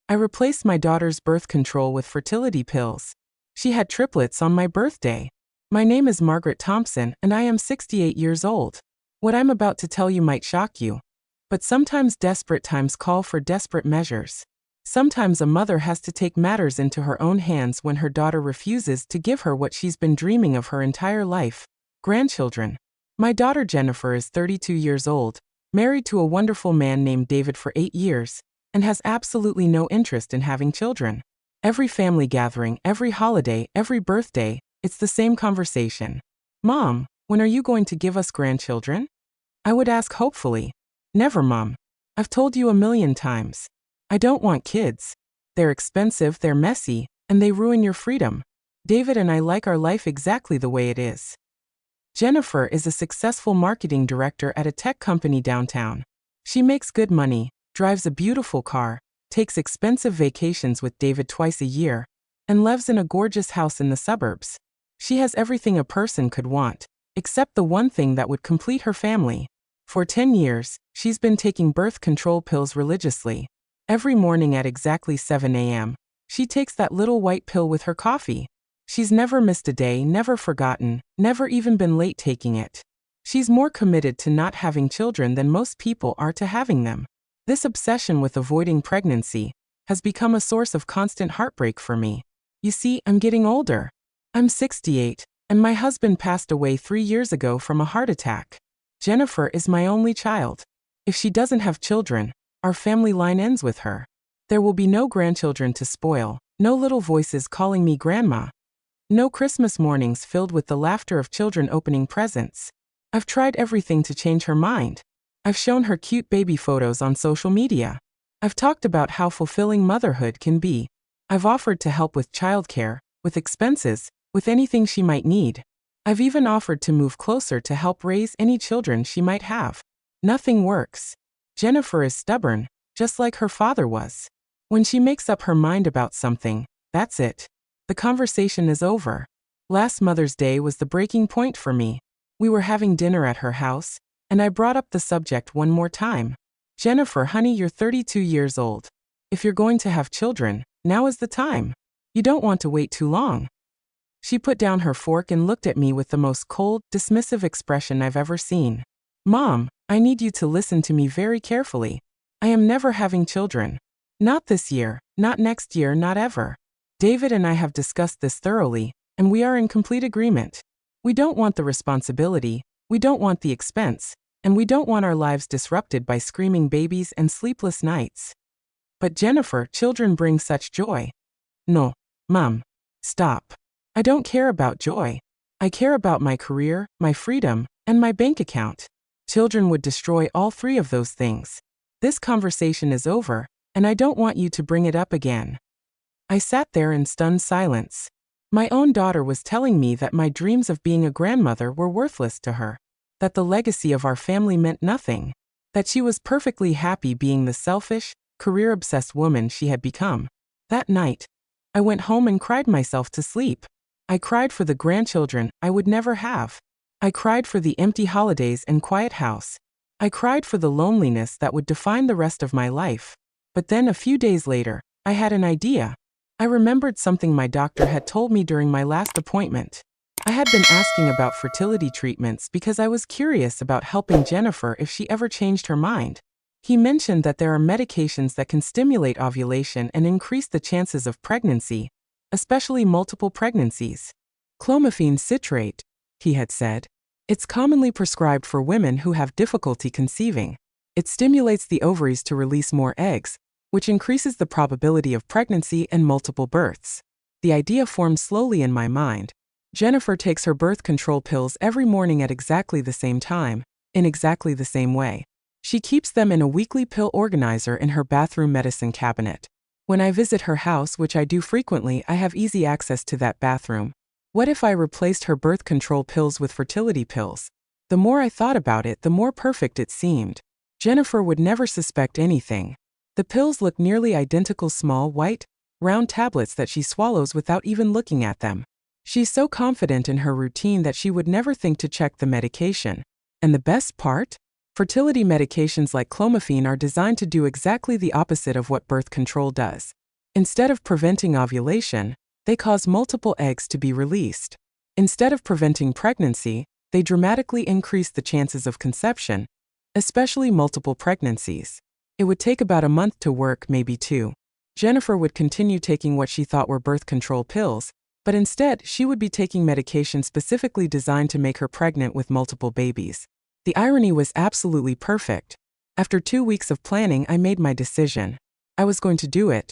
I replaced my daughter's birth control with fertility pills. She had triplets on my birthday. My name is Margaret Thompson, and I am 68 years old. What I'm about to tell you might shock you. But sometimes desperate times call for desperate measures. Sometimes a mother has to take matters into her own hands when her daughter refuses to give her what she's been dreaming of her entire life: grandchildren. My daughter Jennifer is 32 years old, married to a wonderful man named David for 8 years, and has absolutely no interest in having children. Every family gathering, every holiday, every birthday, it's the same conversation. Mom, when are you going to give us grandchildren? I would ask hopefully. Never, Mom. I've told you a million times. I don't want kids. They're expensive, they're messy, and they ruin your freedom. David and I like our life exactly the way it is. Jennifer is a successful marketing director at a tech company downtown. She makes good money, drives a beautiful car, takes expensive vacations with David twice a year, and lives in a gorgeous house in the suburbs. She has everything a person could want, except the one thing that would complete her family. For 10 years, she's been taking birth control pills religiously. Every morning at exactly 7 a.m., she takes that little white pill with her coffee. She's never missed a day, never forgotten, never even been late taking it. She's more committed to not having children than most people are to having them. This obsession with avoiding pregnancy has become a source of constant heartbreak for me. You see, I'm getting older. I'm 68, and my husband passed away 3 years ago from a heart attack. Jennifer is my only child. If she doesn't have children, our family line ends with her. There will be no grandchildren to spoil, no little voices calling me grandma. No Christmas mornings filled with the laughter of children opening presents. I've tried everything to change her mind. I've shown her cute baby photos on social media. I've talked about how fulfilling motherhood can be. I've offered to help with childcare, with expenses, with anything she might need. I've even offered to move closer to help raise any children she might have. Nothing works. Jennifer is stubborn, just like her father was. When she makes up her mind about something, that's it. The conversation is over. Last Mother's Day was the breaking point for me. We were having dinner at her house, and I brought up the subject one more time. Jennifer, honey, you're 32 years old. If you're going to have children, now is the time. You don't want to wait too long. She put down her fork and looked at me with the most cold, dismissive expression I've ever seen. Mom, I need you to listen to me very carefully. I am never having children. Not this year, not next year, not ever. David and I have discussed this thoroughly, and we are in complete agreement. We don't want the responsibility, we don't want the expense, and we don't want our lives disrupted by screaming babies and sleepless nights. But Jennifer, children bring such joy. No, Mom. Stop. I don't care about joy. I care about my career, my freedom, and my bank account. Children would destroy all 3 of those things. This conversation is over, and I don't want you to bring it up again. I sat there in stunned silence. My own daughter was telling me that my dreams of being a grandmother were worthless to her, that the legacy of our family meant nothing, that she was perfectly happy being the selfish, career-obsessed woman she had become. That night, I went home and cried myself to sleep. I cried for the grandchildren I would never have. I cried for the empty holidays and quiet house. I cried for the loneliness that would define the rest of my life. But then a few days later, I had an idea. I remembered something my doctor had told me during my last appointment. I had been asking about fertility treatments because I was curious about helping Jennifer if she ever changed her mind. He mentioned that there are medications that can stimulate ovulation and increase the chances of pregnancy, especially multiple pregnancies. Clomiphene citrate, he had said. It's commonly prescribed for women who have difficulty conceiving. It stimulates the ovaries to release more eggs, which increases the probability of pregnancy and multiple births. The idea formed slowly in my mind. Jennifer takes her birth control pills every morning at exactly the same time, in exactly the same way. She keeps them in a weekly pill organizer in her bathroom medicine cabinet. When I visit her house, which I do frequently, I have easy access to that bathroom. What if I replaced her birth control pills with fertility pills? The more I thought about it, the more perfect it seemed. Jennifer would never suspect anything. The pills look nearly identical, small, white, round tablets that she swallows without even looking at them. She's so confident in her routine that she would never think to check the medication. And the best part? Fertility medications like clomiphene are designed to do exactly the opposite of what birth control does. Instead of preventing ovulation, they cause multiple eggs to be released. Instead of preventing pregnancy, they dramatically increase the chances of conception, especially multiple pregnancies. It would take about a month to work, maybe 2. Jennifer would continue taking what she thought were birth control pills, but instead she would be taking medication specifically designed to make her pregnant with multiple babies. The irony was absolutely perfect. After 2 weeks of planning, I made my decision. I was going to do it.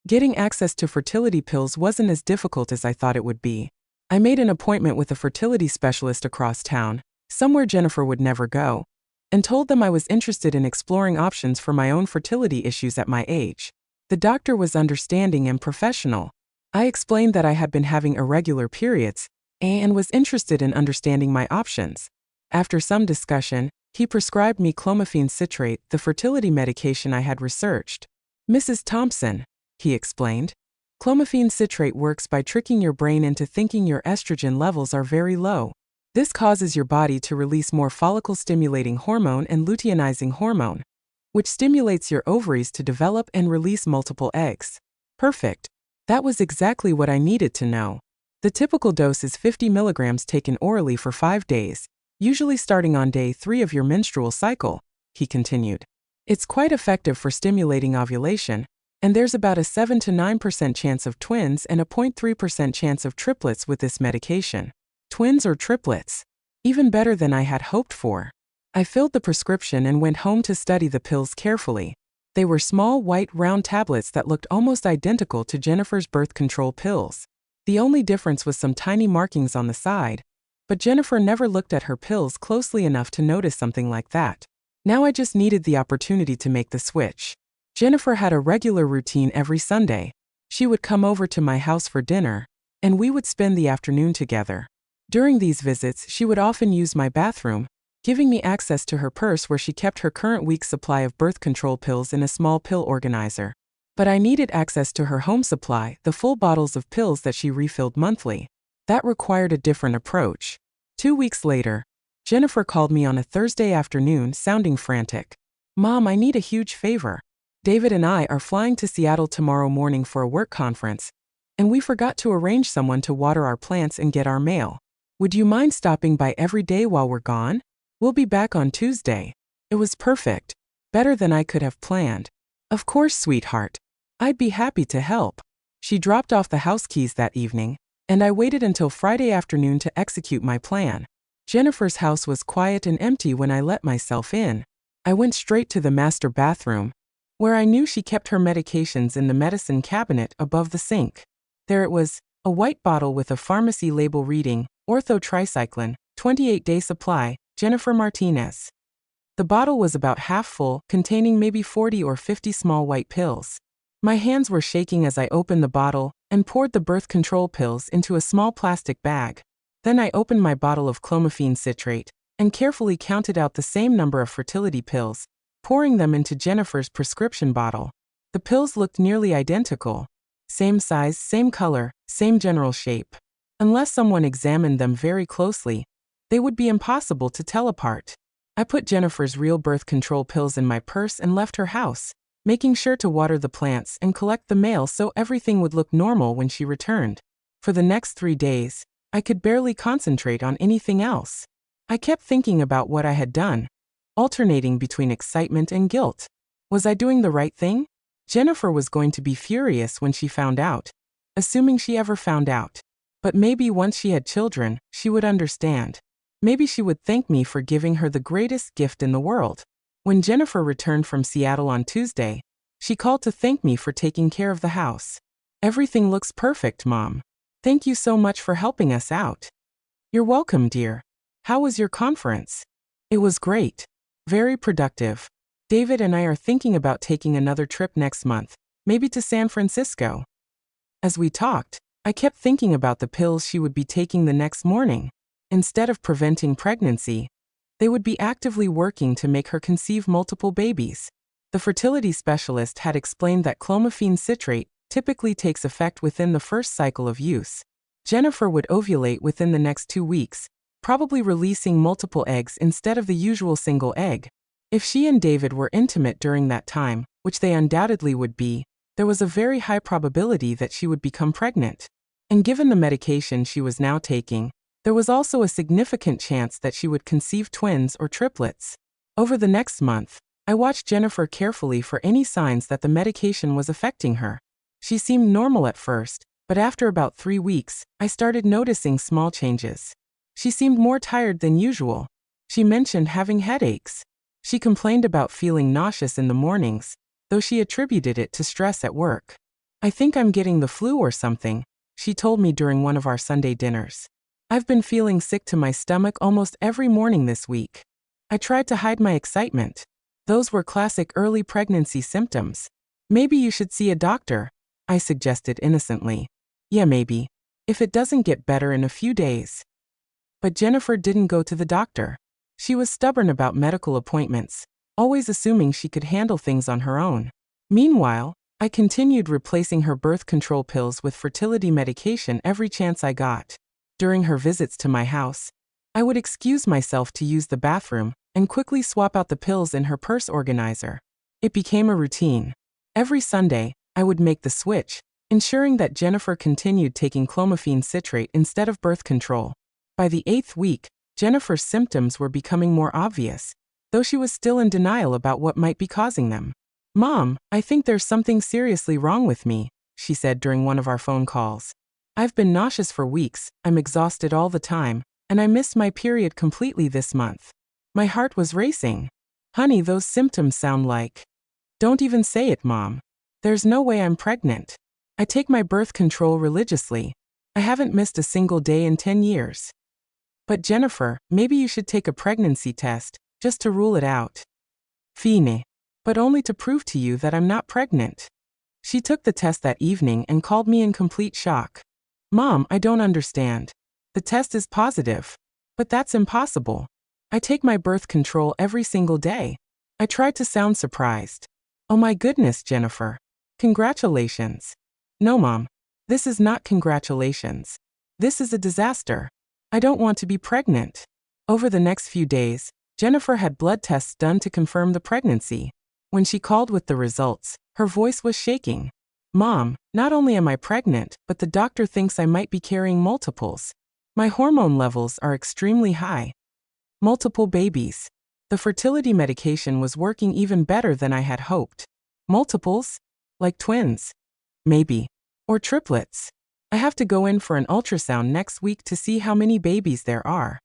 Getting access to fertility pills wasn't as difficult as I thought it would be. I made an appointment with a fertility specialist across town, somewhere Jennifer would never go, and told them I was interested in exploring options for my own fertility issues at my age. The doctor was understanding and professional. I explained that I had been having irregular periods and was interested in understanding my options. After some discussion, he prescribed me clomiphene citrate, the fertility medication I had researched. "Mrs. Thompson," he explained, "clomiphene citrate works by tricking your brain into thinking your estrogen levels are very low. This causes your body to release more follicle-stimulating hormone and luteinizing hormone, which stimulates your ovaries to develop and release multiple eggs." Perfect. That was exactly what I needed to know. The typical dose is 50 milligrams taken orally for 5 days, usually starting on day 3 of your menstrual cycle, he continued. It's quite effective for stimulating ovulation, and there's about a 7 to 9% chance of twins and a 0.3% chance of triplets with this medication. Twins or triplets? Even better than I had hoped for. I filled the prescription and went home to study the pills carefully. They were small, white, round tablets that looked almost identical to Jennifer's birth control pills. The only difference was some tiny markings on the side, but Jennifer never looked at her pills closely enough to notice something like that. Now I just needed the opportunity to make the switch. Jennifer had a regular routine every Sunday. She would come over to my house for dinner, and we would spend the afternoon together. During these visits, she would often use my bathroom, giving me access to her purse where she kept her current week's supply of birth control pills in a small pill organizer. But I needed access to her home supply, the full bottles of pills that she refilled monthly. That required a different approach. 2 weeks later, Jennifer called me on a Thursday afternoon, sounding frantic. "Mom, I need a huge favor. David and I are flying to Seattle tomorrow morning for a work conference, and we forgot to arrange someone to water our plants and get our mail. Would you mind stopping by every day while we're gone? We'll be back on Tuesday." It was perfect. Better than I could have planned. "Of course, sweetheart. I'd be happy to help." She dropped off the house keys that evening, and I waited until Friday afternoon to execute my plan. Jennifer's house was quiet and empty when I let myself in. I went straight to the master bathroom, where I knew she kept her medications in the medicine cabinet above the sink. There it was, a white bottle with a pharmacy label reading, "Ortho-tricycline, 28-day supply, Jennifer Martinez." The bottle was about half full, containing maybe 40 or 50 small white pills. My hands were shaking as I opened the bottle and poured the birth control pills into a small plastic bag. Then I opened my bottle of clomiphene citrate and carefully counted out the same number of fertility pills, pouring them into Jennifer's prescription bottle. The pills looked nearly identical. Same size, same color, same general shape. Unless someone examined them very closely, they would be impossible to tell apart. I put Jennifer's real birth control pills in my purse and left her house, making sure to water the plants and collect the mail so everything would look normal when she returned. For the next 3 days, I could barely concentrate on anything else. I kept thinking about what I had done, alternating between excitement and guilt. Was I doing the right thing? Jennifer was going to be furious when she found out, assuming she ever found out. But maybe once she had children, she would understand. Maybe she would thank me for giving her the greatest gift in the world. When Jennifer returned from Seattle on Tuesday, she called to thank me for taking care of the house. "Everything looks perfect, Mom. Thank you so much for helping us out." "You're welcome, dear. How was your conference?" "It was great. Very productive. David and I are thinking about taking another trip next month, maybe to San Francisco." As we talked, I kept thinking about the pills she would be taking the next morning. Instead of preventing pregnancy, they would be actively working to make her conceive multiple babies. The fertility specialist had explained that clomiphene citrate typically takes effect within the first cycle of use. Jennifer would ovulate within the next 2 weeks, probably releasing multiple eggs instead of the usual single egg. If she and David were intimate during that time, which they undoubtedly would be, there was a very high probability that she would become pregnant. And given the medication she was now taking, there was also a significant chance that she would conceive twins or triplets. Over the next month, I watched Jennifer carefully for any signs that the medication was affecting her. She seemed normal at first, but after about 3 weeks, I started noticing small changes. She seemed more tired than usual. She mentioned having headaches. She complained about feeling nauseous in the mornings, though she attributed it to stress at work. "I think I'm getting the flu or something," she told me during one of our Sunday dinners. "I've been feeling sick to my stomach almost every morning this week." I tried to hide my excitement. Those were classic early pregnancy symptoms. "Maybe you should see a doctor," I suggested innocently. "Yeah, maybe. If it doesn't get better in a few days." But Jennifer didn't go to the doctor. She was stubborn about medical appointments, always assuming she could handle things on her own. Meanwhile, I continued replacing her birth control pills with fertility medication every chance I got. During her visits to my house, I would excuse myself to use the bathroom and quickly swap out the pills in her purse organizer. It became a routine. Every Sunday, I would make the switch, ensuring that Jennifer continued taking clomiphene citrate instead of birth control. By the 8th week, Jennifer's symptoms were becoming more obvious, though she was still in denial about what might be causing them. "Mom, I think there's something seriously wrong with me," she said during one of our phone calls. "I've been nauseous for weeks, I'm exhausted all the time, and I missed my period completely this month." My heart was racing. "Honey, those symptoms sound like..." "Don't even say it, Mom. There's no way I'm pregnant. I take my birth control religiously. I haven't missed a single day in 10 years. "But Jennifer, maybe you should take a pregnancy test, just to rule it out." "Fine. But only to prove to you that I'm not pregnant." She took the test that evening and called me in complete shock. "Mom, I don't understand. The test is positive. But that's impossible. I take my birth control every single day." I tried to sound surprised. "Oh my goodness, Jennifer. Congratulations." "No, Mom. This is not congratulations. This is a disaster. I don't want to be pregnant." Over the next few days, Jennifer had blood tests done to confirm the pregnancy. When she called with the results, her voice was shaking. "Mom, not only am I pregnant, but the doctor thinks I might be carrying multiples. My hormone levels are extremely high." Multiple babies. The fertility medication was working even better than I had hoped. Multiples? Like twins? Maybe. Or triplets. I have to go in for an ultrasound next week to see how many babies there are.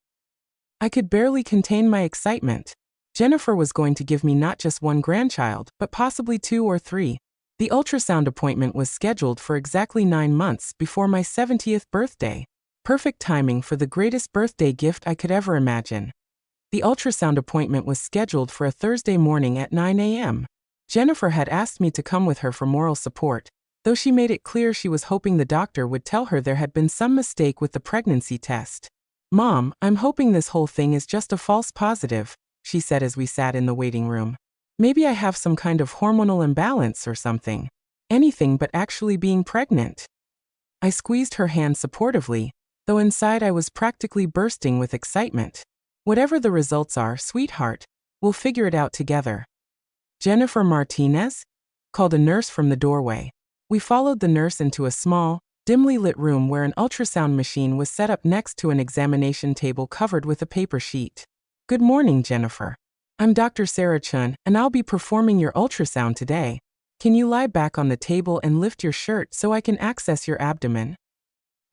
I could barely contain my excitement. Jennifer was going to give me not just one grandchild, but possibly 2 or 3. The ultrasound appointment was scheduled for exactly 9 months before my 70th birthday. Perfect timing for the greatest birthday gift I could ever imagine. The ultrasound appointment was scheduled for a Thursday morning at 9 a.m. Jennifer had asked me to come with her for moral support, though she made it clear she was hoping the doctor would tell her there had been some mistake with the pregnancy test. "Mom, I'm hoping this whole thing is just a false positive," she said as we sat in the waiting room. "Maybe I have some kind of hormonal imbalance or something. Anything but actually being pregnant." I squeezed her hand supportively, though inside I was practically bursting with excitement. "Whatever the results are, sweetheart, we'll figure it out together." "Jennifer Martinez?" called a nurse from the doorway. We followed the nurse into a small, dimly lit room where an ultrasound machine was set up next to an examination table covered with a paper sheet. "Good morning, Jennifer. I'm Dr. Sarah Chun, and I'll be performing your ultrasound today. Can you lie back on the table and lift your shirt so I can access your abdomen?"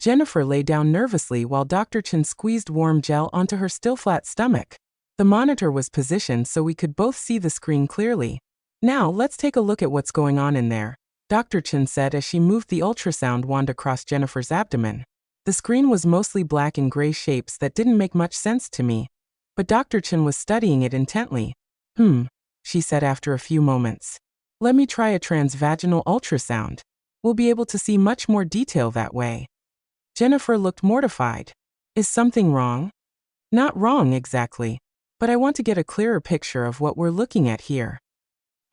Jennifer lay down nervously while Dr. Chun squeezed warm gel onto her still flat stomach. The monitor was positioned so we could both see the screen clearly. "Now let's take a look at what's going on in there," Dr. Chun said as she moved the ultrasound wand across Jennifer's abdomen. The screen was mostly black and gray shapes that didn't make much sense to me, but Dr. Chun was studying it intently. She said after a few moments. "Let me try a transvaginal ultrasound. We'll be able to see much more detail that way." Jennifer looked mortified. "Is something wrong?" "Not wrong exactly, but I want to get a clearer picture of what we're looking at here."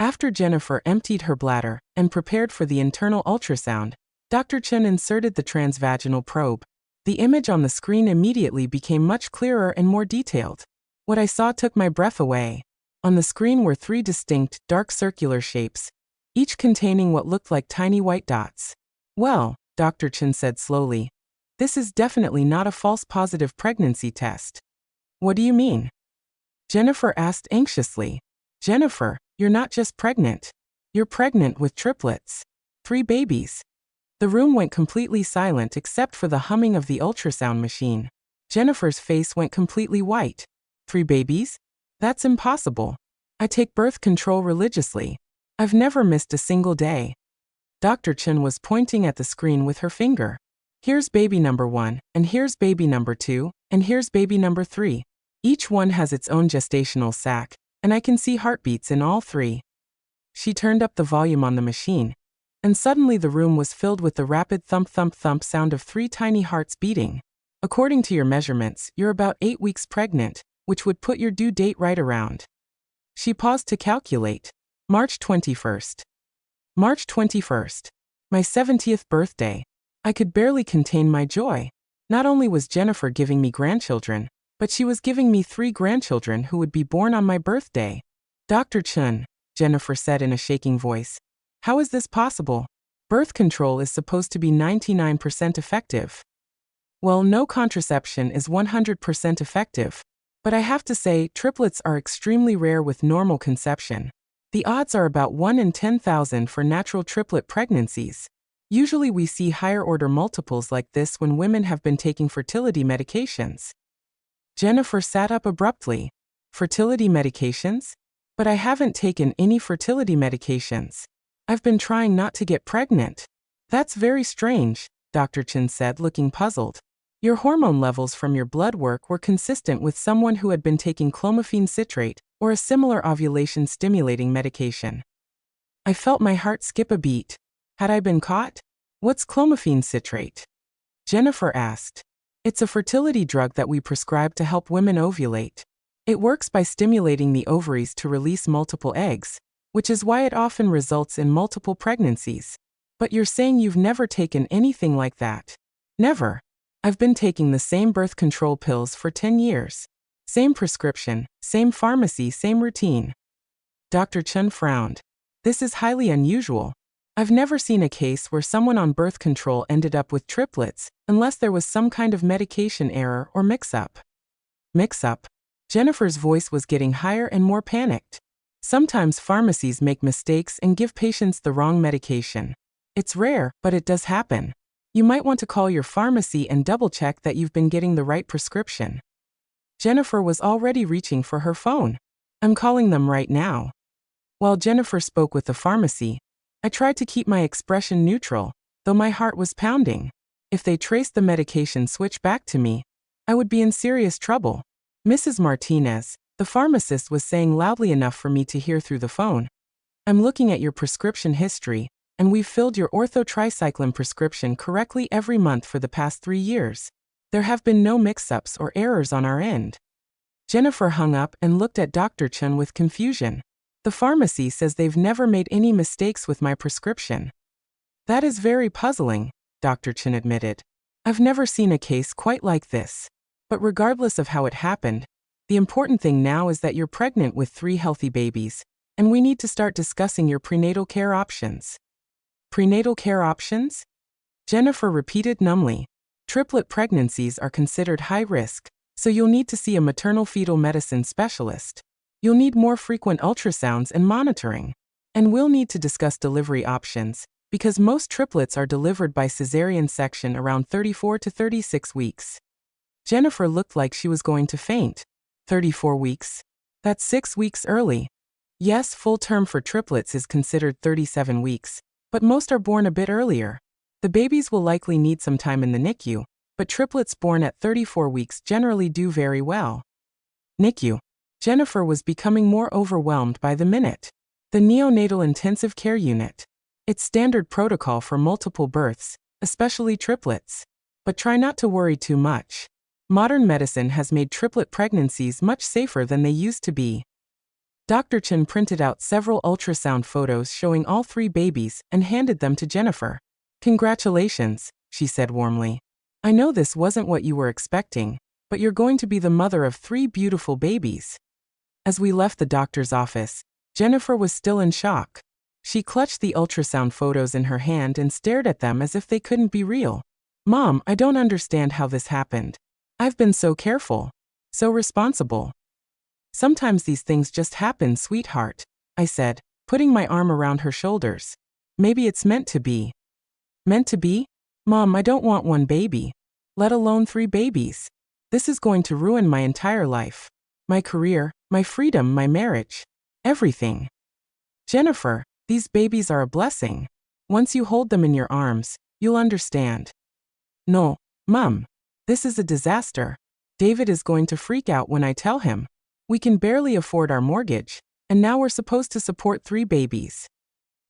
After Jennifer emptied her bladder and prepared for the internal ultrasound, Dr. Chun inserted the transvaginal probe. The image on the screen immediately became much clearer and more detailed. What I saw took my breath away. On the screen were three distinct, dark circular shapes, each containing what looked like tiny white dots. Well, Dr. Chen said slowly, this is definitely not a false positive pregnancy test. What do you mean? Jennifer asked anxiously. Jennifer, you're not just pregnant. You're pregnant with triplets. 3 babies. The room went completely silent except for the humming of the ultrasound machine. Jennifer's face went completely white. 3 babies? That's impossible. I take birth control religiously. I've never missed a single day. Dr. Chen was pointing at the screen with her finger. Here's baby number 1, and here's baby number 2, and here's baby number 3. Each one has its own gestational sac, and I can see heartbeats in all 3. She turned up the volume on the machine, and suddenly the room was filled with the rapid thump-thump-thump sound of 3 tiny hearts beating. According to your measurements, you're about 8 weeks pregnant, which would put your due date right around. She paused to calculate. March 21st. March 21st. My 70th birthday. I could barely contain my joy. Not only was Jennifer giving me grandchildren, but she was giving me 3 grandchildren who would be born on my birthday. Dr. Chen, Jennifer said in a shaking voice. How is this possible? Birth control is supposed to be 99% effective. Well, no contraception is 100% effective. But I have to say, triplets are extremely rare with normal conception. The odds are about 1 in 10,000 for natural triplet pregnancies. Usually we see higher order multiples like this when women have been taking fertility medications. Jennifer sat up abruptly. Fertility medications? But I haven't taken any fertility medications. I've been trying not to get pregnant. That's very strange, Dr. Chen said, looking puzzled. Your hormone levels from your blood work were consistent with someone who had been taking clomiphene citrate or a similar ovulation-stimulating medication. I felt my heart skip a beat. Had I been caught? What's clomiphene citrate? Jennifer asked. It's a fertility drug that we prescribe to help women ovulate. It works by stimulating the ovaries to release multiple eggs, which is why it often results in multiple pregnancies. But you're saying you've never taken anything like that? Never. I've been taking the same birth control pills for 10 years. Same prescription, same pharmacy, same routine. Dr. Chen frowned. This is highly unusual. I've never seen a case where someone on birth control ended up with triplets, unless there was some kind of medication error or mix-up. Mix-up? Jennifer's voice was getting higher and more panicked. Sometimes pharmacies make mistakes and give patients the wrong medication. It's rare, but it does happen. You might want to call your pharmacy and double-check that you've been getting the right prescription. Jennifer was already reaching for her phone. I'm calling them right now. While Jennifer spoke with the pharmacy, I tried to keep my expression neutral, though my heart was pounding. If they traced the medication switch back to me, I would be in serious trouble. Mrs. Martinez, the pharmacist, was saying loudly enough for me to hear through the phone. I'm looking at your prescription history, and we've filled your ortho-tricycline prescription correctly every month for the past 3 years. There have been no mix-ups or errors on our end. Jennifer hung up and looked at Dr. Chen with confusion. The pharmacy says they've never made any mistakes with my prescription. That is very puzzling, Dr. Chen admitted. I've never seen a case quite like this. But regardless of how it happened, the important thing now is that you're pregnant with 3 healthy babies, and we need to start discussing your prenatal care options. Prenatal care options? Jennifer repeated numbly. Triplet pregnancies are considered high risk, so you'll need to see a maternal-fetal medicine specialist. You'll need more frequent ultrasounds and monitoring. And we'll need to discuss delivery options, because most triplets are delivered by cesarean section around 34 to 36 weeks. Jennifer looked like she was going to faint. 34 weeks? That's 6 weeks early. Yes, full term for triplets is considered 37 weeks, but most are born a bit earlier. The babies will likely need some time in the NICU, but triplets born at 34 weeks generally do very well. NICU. Jennifer was becoming more overwhelmed by the minute. The neonatal intensive care unit. It's standard protocol for multiple births, especially triplets. But try not to worry too much. Modern medicine has made triplet pregnancies much safer than they used to be. Dr. Chen printed out several ultrasound photos showing all 3 babies and handed them to Jennifer. Congratulations, she said warmly. I know this wasn't what you were expecting, but you're going to be the mother of 3 beautiful babies. As we left the doctor's office, Jennifer was still in shock. She clutched the ultrasound photos in her hand and stared at them as if they couldn't be real. Mom, I don't understand how this happened. I've been so careful, so responsible. Sometimes these things just happen, sweetheart, I said, putting my arm around her shoulders. Maybe it's meant to be. Meant to be? Mom, I don't want one baby, let alone 3 babies. This is going to ruin my entire life. My career, my freedom, my marriage. Everything. Jennifer, these babies are a blessing. Once you hold them in your arms, you'll understand. No, Mom. This is a disaster. David is going to freak out when I tell him. We can barely afford our mortgage, and now we're supposed to support 3 babies.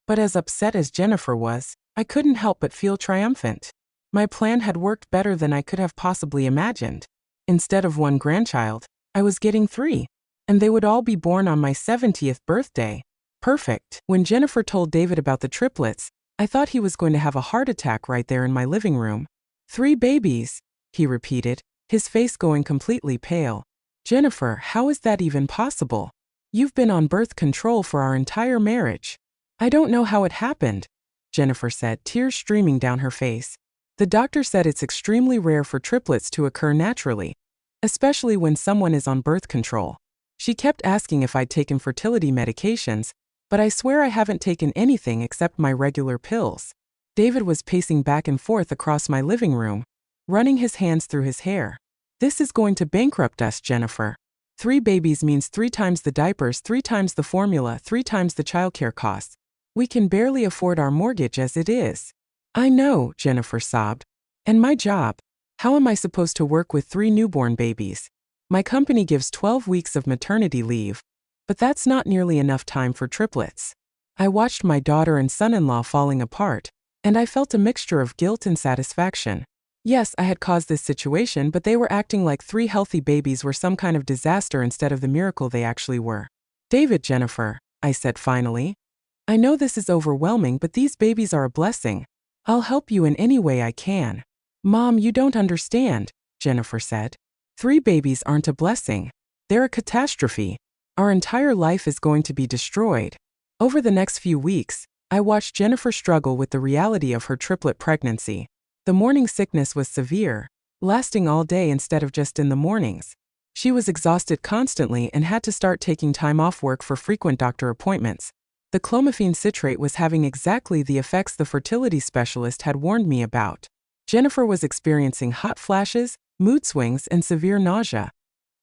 But as upset as Jennifer was, I couldn't help but feel triumphant. My plan had worked better than I could have possibly imagined. Instead of 1 grandchild, I was getting 3, and they would all be born on my 70th birthday. Perfect. When Jennifer told David about the triplets, I thought he was going to have a heart attack right there in my living room. 3 babies, he repeated, his face going completely pale. Jennifer, how is that even possible? You've been on birth control for our entire marriage. I don't know how it happened, Jennifer said, tears streaming down her face. The doctor said it's extremely rare for triplets to occur naturally, especially when someone is on birth control. She kept asking if I'd taken fertility medications, but I swear I haven't taken anything except my regular pills. David was pacing back and forth across my living room, running his hands through his hair. This is going to bankrupt us, Jennifer. 3 babies means 3 times the diapers, 3 times the formula, 3 times the childcare costs. We can barely afford our mortgage as it is. I know, Jennifer sobbed. And my job? How am I supposed to work with 3 newborn babies? My company gives 12 weeks of maternity leave, but that's not nearly enough time for triplets. I watched my daughter and son-in-law falling apart, and I felt a mixture of guilt and satisfaction. Yes, I had caused this situation, but they were acting like 3 healthy babies were some kind of disaster instead of the miracle they actually were. David, Jennifer, I said finally. I know this is overwhelming, but these babies are a blessing. I'll help you in any way I can. Mom, you don't understand, Jennifer said. 3 babies aren't a blessing. They're a catastrophe. Our entire life is going to be destroyed. Over the next few weeks, I watched Jennifer struggle with the reality of her triplet pregnancy. The morning sickness was severe, lasting all day instead of just in the mornings. She was exhausted constantly and had to start taking time off work for frequent doctor appointments. The clomiphene citrate was having exactly the effects the fertility specialist had warned me about. Jennifer was experiencing hot flashes, mood swings, and severe nausea.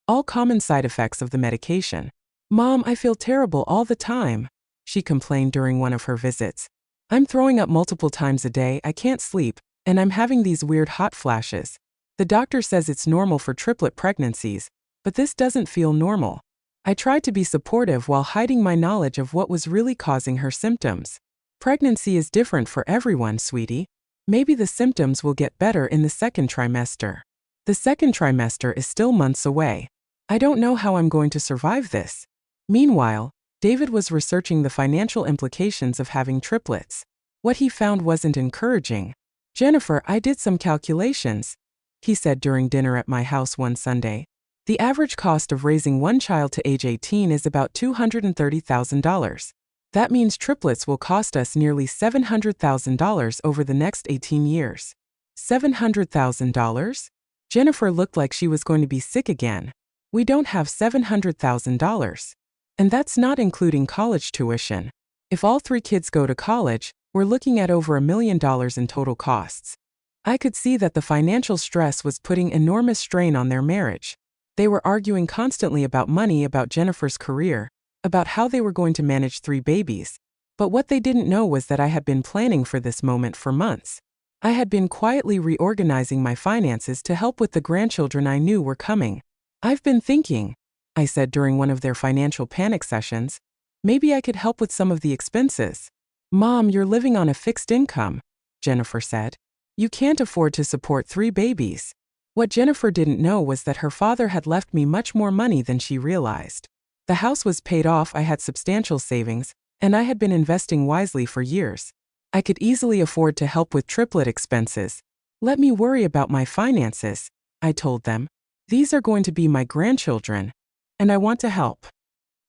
All common side effects of the medication. Mom, I feel terrible all the time, she complained during one of her visits. I'm throwing up multiple times a day, I can't sleep, and I'm having these weird hot flashes. The doctor says it's normal for triplet pregnancies, but this doesn't feel normal. I tried to be supportive while hiding my knowledge of what was really causing her symptoms. Pregnancy is different for everyone, sweetie. Maybe the symptoms will get better in the 2nd trimester. The 2nd trimester is still months away. I don't know how I'm going to survive this. Meanwhile, David was researching the financial implications of having triplets. What he found wasn't encouraging. Jennifer, I did some calculations, he said during dinner at my house one Sunday. The average cost of raising 1 child to age 18 is about $230,000. That means triplets will cost us nearly $700,000 over the next 18 years. $700,000? Jennifer looked like she was going to be sick again. We don't have $700,000. And that's not including college tuition. If all 3 kids go to college, we're looking at over $1 million in total costs. I could see that the financial stress was putting enormous strain on their marriage. They were arguing constantly about money, about Jennifer's career, about how they were going to manage 3 babies. But what they didn't know was that I had been planning for this moment for months. I had been quietly reorganizing my finances to help with the grandchildren I knew were coming. I've been thinking, I said during one of their financial panic sessions, maybe I could help with some of the expenses. Mom, you're living on a fixed income, Jennifer said. You can't afford to support 3 babies. What Jennifer didn't know was that her father had left me much more money than she realized. The house was paid off, I had substantial savings, and I had been investing wisely for years. I could easily afford to help with triplet expenses. Let me worry about my finances, I told them. These are going to be my grandchildren, and I want to help.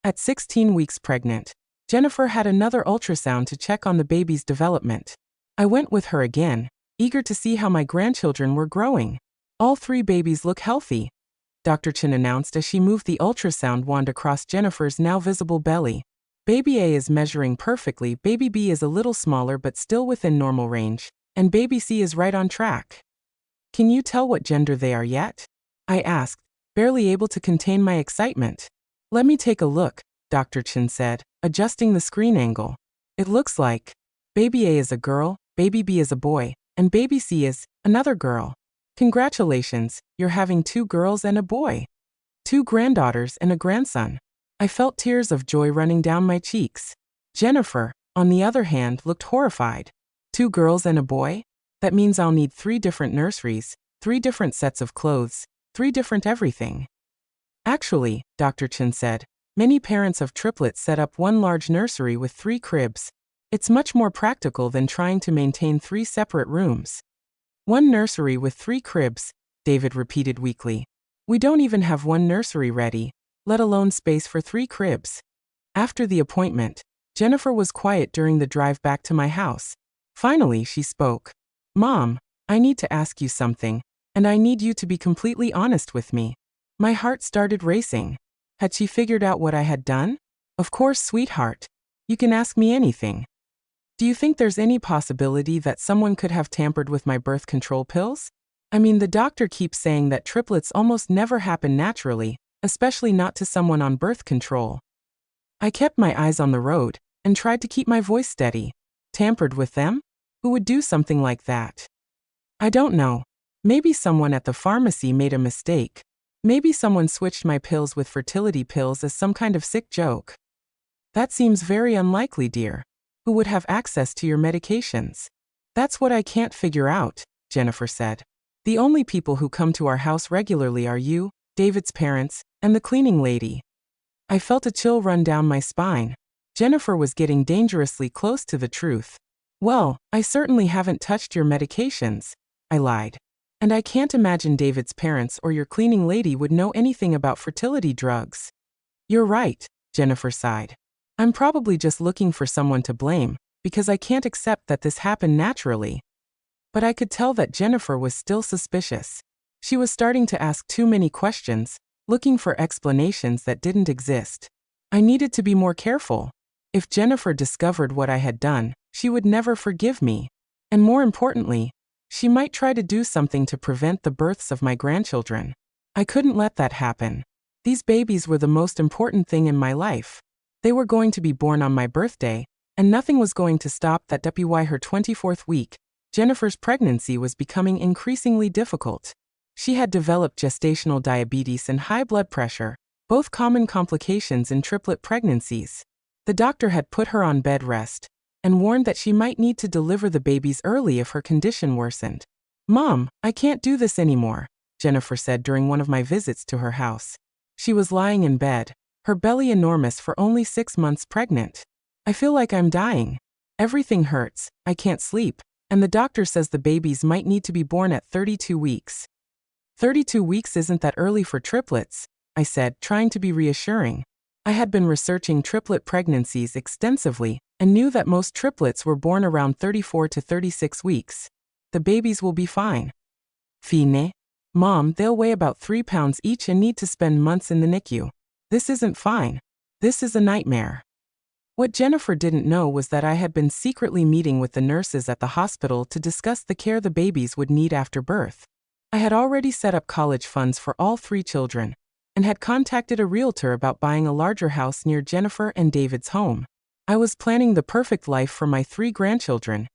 At 16 weeks pregnant, Jennifer had another ultrasound to check on the baby's development. I went with her again, eager to see how my grandchildren were growing. All 3 babies look healthy, Dr. Chen announced as she moved the ultrasound wand across Jennifer's now visible belly. Baby A is measuring perfectly, baby B is a little smaller but still within normal range, and baby C is right on track. Can you tell what gender they are yet? I asked, barely able to contain my excitement. Let me take a look, Dr. Chen said, adjusting the screen angle. It looks like baby A is a girl, baby B is a boy, and baby C is another girl. Congratulations, you're having 2 girls and a boy. 2 granddaughters and a grandson. I felt tears of joy running down my cheeks. Jennifer, on the other hand, looked horrified. 2 girls and a boy? That means I'll need 3 different nurseries, 3 different sets of clothes, 3 different everything. Actually, Dr. Chen said, many parents of triplets set up one large nursery with 3 cribs. It's much more practical than trying to maintain 3 separate rooms. One nursery with 3 cribs, David repeated weakly. We don't even have one nursery ready, let alone space for 3 cribs. After the appointment, Jennifer was quiet during the drive back to my house. Finally, she spoke. Mom, I need to ask you something, and I need you to be completely honest with me. My heart started racing. Had she figured out what I had done? Of course, sweetheart. You can ask me anything. Do you think there's any possibility that someone could have tampered with my birth control pills? I mean, the doctor keeps saying that triplets almost never happen naturally, especially not to someone on birth control. I kept my eyes on the road and tried to keep my voice steady. Tampered with them? Who would do something like that? I don't know. Maybe someone at the pharmacy made a mistake. Maybe someone switched my pills with fertility pills as some kind of sick joke. That seems very unlikely, dear. Who would have access to your medications? That's what I can't figure out, Jennifer said. The only people who come to our house regularly are you, David's parents, and the cleaning lady. I felt a chill run down my spine. Jennifer was getting dangerously close to the truth. Well, I certainly haven't touched your medications, I lied. And I can't imagine David's parents or your cleaning lady would know anything about fertility drugs. You're right, Jennifer sighed. I'm probably just looking for someone to blame, because I can't accept that this happened naturally. But I could tell that Jennifer was still suspicious. She was starting to ask too many questions, looking for explanations that didn't exist. I needed to be more careful. If Jennifer discovered what I had done, she would never forgive me. And more importantly, she might try to do something to prevent the births of my grandchildren. I couldn't let that happen. These babies were the most important thing in my life. They were going to be born on my birthday, and nothing was going to stop that. By her 24th week, Jennifer's pregnancy was becoming increasingly difficult. She had developed gestational diabetes and high blood pressure, both common complications in triplet pregnancies. The doctor had put her on bed rest and warned that she might need to deliver the babies early if her condition worsened. Mom, I can't do this anymore, Jennifer said during one of my visits to her house. She was lying in bed, her belly enormous for only 6 months pregnant. I feel like I'm dying. Everything hurts, I can't sleep, and the doctor says the babies might need to be born at 32 weeks. 32 weeks isn't that early for triplets, I said, trying to be reassuring. I had been researching triplet pregnancies extensively and knew that most triplets were born around 34 to 36 weeks. The babies will be fine. Fine? Mom, they'll weigh about 3 pounds each and need to spend months in the NICU. This isn't fine. This is a nightmare. What Jennifer didn't know was that I had been secretly meeting with the nurses at the hospital to discuss the care the babies would need after birth. I had already set up college funds for all 3 children and had contacted a realtor about buying a larger house near Jennifer and David's home. I was planning the perfect life for my 3 grandchildren,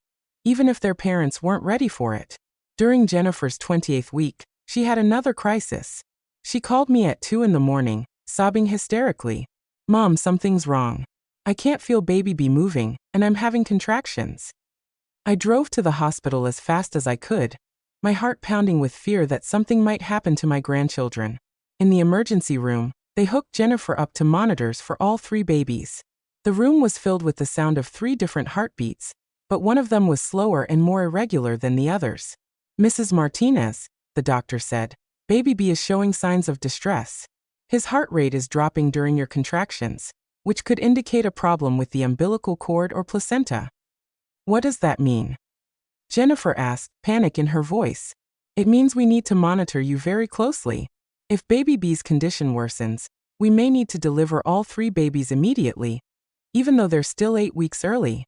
even if their parents weren't ready for it. During Jennifer's 28th week, she had another crisis. She called me at 2 in the morning, sobbing hysterically. Mom, something's wrong. I can't feel baby B moving, and I'm having contractions. I drove to the hospital as fast as I could, my heart pounding with fear that something might happen to my grandchildren. In the emergency room, they hooked Jennifer up to monitors for all 3 babies. The room was filled with the sound of 3 different heartbeats, but one of them was slower and more irregular than the others. Mrs. Martinez, the doctor said, baby B is showing signs of distress. His heart rate is dropping during your contractions, which could indicate a problem with the umbilical cord or placenta. What does that mean? Jennifer asked, panic in her voice. It means we need to monitor you very closely. If baby B's condition worsens, we may need to deliver all 3 babies immediately, even though they're still 8 weeks early.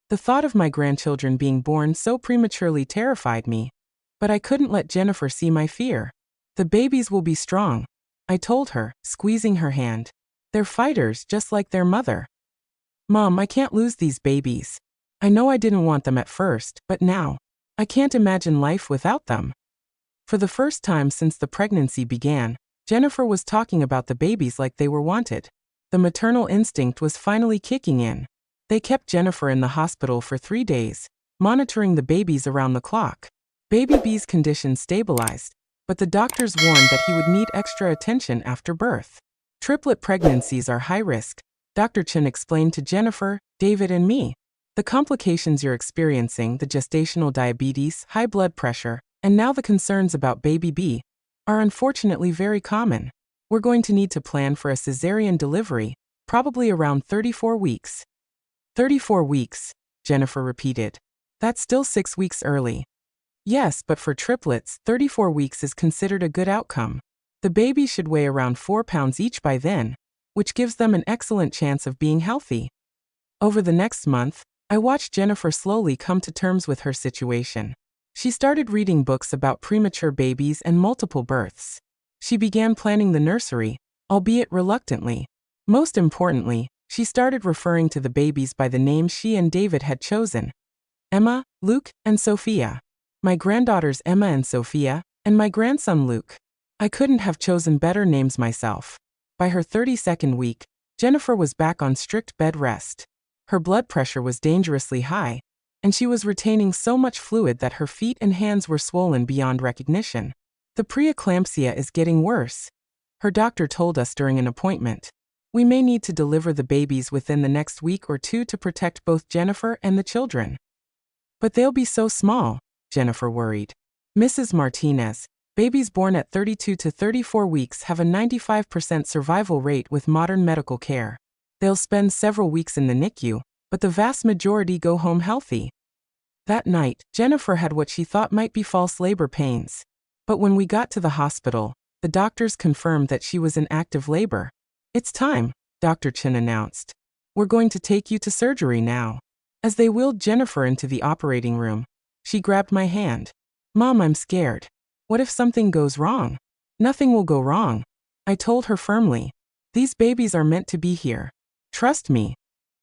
The thought of my grandchildren being born so prematurely terrified me, but I couldn't let Jennifer see my fear. The babies will be strong, I told her, squeezing her hand. They're fighters just like their mother. Mom, I can't lose these babies. I know I didn't want them at first, but now, I can't imagine life without them. For the first time since the pregnancy began, Jennifer was talking about the babies like they were wanted. The maternal instinct was finally kicking in. They kept Jennifer in the hospital for 3 days, monitoring the babies around the clock. Baby B's condition stabilized, but the doctors warned that he would need extra attention after birth. Triplet pregnancies are high risk, Dr. Chen explained to Jennifer, David, and me. The complications you're experiencing, the gestational diabetes, high blood pressure, and now the concerns about baby B, are unfortunately very common. We're going to need to plan for a cesarean delivery, probably around 34 weeks. 34 weeks, Jennifer repeated. That's still 6 weeks early. Yes, but for triplets, 34 weeks is considered a good outcome. The babies should weigh around 4 pounds each by then, which gives them an excellent chance of being healthy. Over the next month, I watched Jennifer slowly come to terms with her situation. She started reading books about premature babies and multiple births. She began planning the nursery, albeit reluctantly. Most importantly, she started referring to the babies by the names she and David had chosen: Emma, Luke, and Sophia. My granddaughters Emma and Sophia, and my grandson Luke. I couldn't have chosen better names myself. By her 32nd week, Jennifer was back on strict bed rest. Her blood pressure was dangerously high, and she was retaining so much fluid that her feet and hands were swollen beyond recognition. The preeclampsia is getting worse, her doctor told us during an appointment. We may need to deliver the babies within the next week or 2 to protect both Jennifer and the children. But they'll be so small, Jennifer worried. Mrs. Martinez, babies born at 32 to 34 weeks have a 95% survival rate with modern medical care. They'll spend several weeks in the NICU, but the vast majority go home healthy. That night, Jennifer had what she thought might be false labor pains. But when we got to the hospital, the doctors confirmed that she was in active labor. It's time, Dr. Chen announced. We're going to take you to surgery now. As they wheeled Jennifer into the operating room, she grabbed my hand. Mom, I'm scared. What if something goes wrong? Nothing will go wrong, I told her firmly. These babies are meant to be here. Trust me.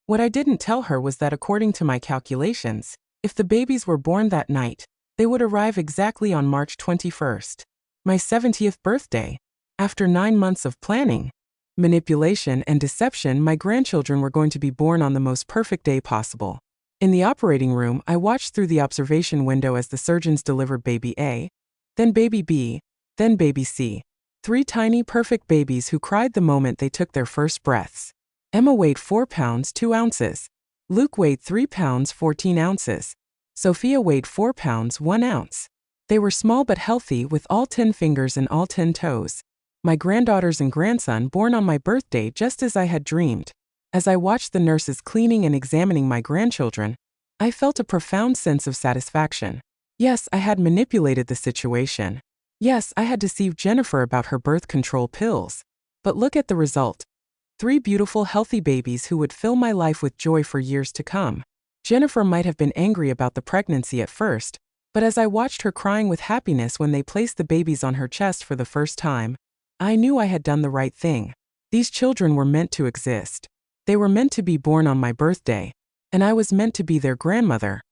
What I didn't tell her was that according to my calculations, if the babies were born that night, they would arrive exactly on March 21st, my 70th birthday. After 9 months of planning, manipulation, and deception, my grandchildren were going to be born on the most perfect day possible. In the operating room, I watched through the observation window as the surgeons delivered baby A, then baby B, then baby C. 3 tiny, perfect babies who cried the moment they took their first breaths. Emma weighed 4 pounds 2 ounces. Luke weighed 3 pounds 14 ounces. Sophia weighed 4 pounds 1 ounce. They were small but healthy, with all 10 fingers and all 10 toes. My granddaughters and grandson born on my birthday, just as I had dreamed. As I watched the nurses cleaning and examining my grandchildren, I felt a profound sense of satisfaction. Yes, I had manipulated the situation. Yes, I had deceived Jennifer about her birth control pills. But look at the result. 3 beautiful, healthy babies who would fill my life with joy for years to come. Jennifer might have been angry about the pregnancy at first, but as I watched her crying with happiness when they placed the babies on her chest for the first time, I knew I had done the right thing. These children were meant to exist. They were meant to be born on my birthday, and I was meant to be their grandmother.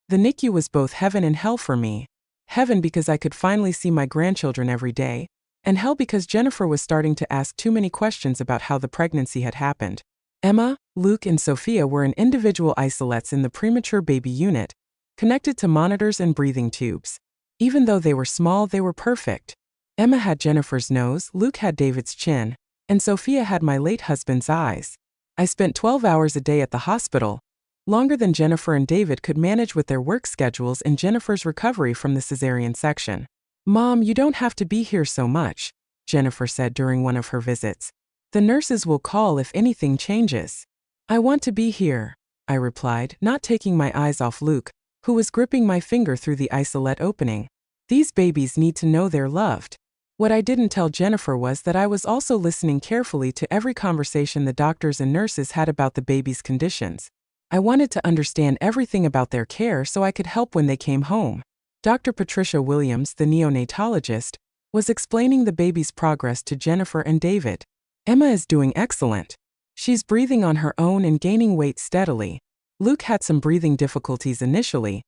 The NICU was both heaven and hell for me. Heaven because I could finally see my grandchildren every day, and hell because Jennifer was starting to ask too many questions about how the pregnancy had happened. Emma, Luke, and Sophia were in individual isolates in the premature baby unit, connected to monitors and breathing tubes. Even though they were small, they were perfect. Emma had Jennifer's nose, Luke had David's chin, and Sophia had my late husband's eyes. I spent 12 hours a day at the hospital, longer than Jennifer and David could manage with their work schedules and Jennifer's recovery from the cesarean section. Mom, you don't have to be here so much, Jennifer said during one of her visits. The nurses will call if anything changes. I want to be here, I replied, not taking my eyes off Luke, who was gripping my finger through the isolette opening. These babies need to know they're loved. What I didn't tell Jennifer was that I was also listening carefully to every conversation the doctors and nurses had about the baby's conditions. I wanted to understand everything about their care so I could help when they came home. Dr. Patricia Williams, the neonatologist, was explaining the baby's progress to Jennifer and David. Emma is doing excellent. She's breathing on her own and gaining weight steadily. Luke had some breathing difficulties initially,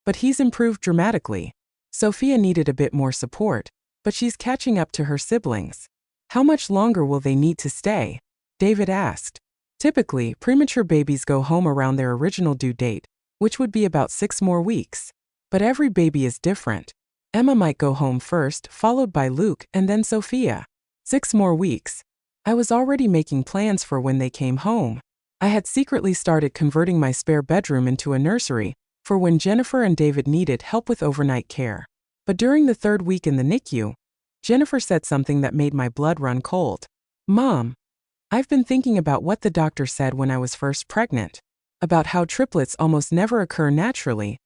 but he's improved dramatically. Sophia needed a bit more support, but she's catching up to her siblings. How much longer will they need to stay? David asked. Typically, premature babies go home around their original due date, which would be about 6 more weeks. But every baby is different. Emma might go home first, followed by Luke, and then Sophia. 6 more weeks. I was already making plans for when they came home. I had secretly started converting my spare bedroom into a nursery for when Jennifer and David needed help with overnight care. But during the 3rd week in the NICU, Jennifer said something that made my blood run cold. Mom, I've been thinking about what the doctor said when I was first pregnant, about how triplets almost never occur naturally,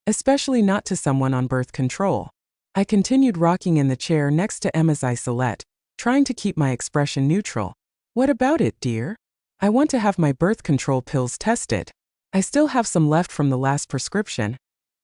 especially not to someone on birth control. I continued rocking in the chair next to Emma's isolette, trying to keep my expression neutral. What about it, dear? I want to have my birth control pills tested. I still have some left from the last prescription,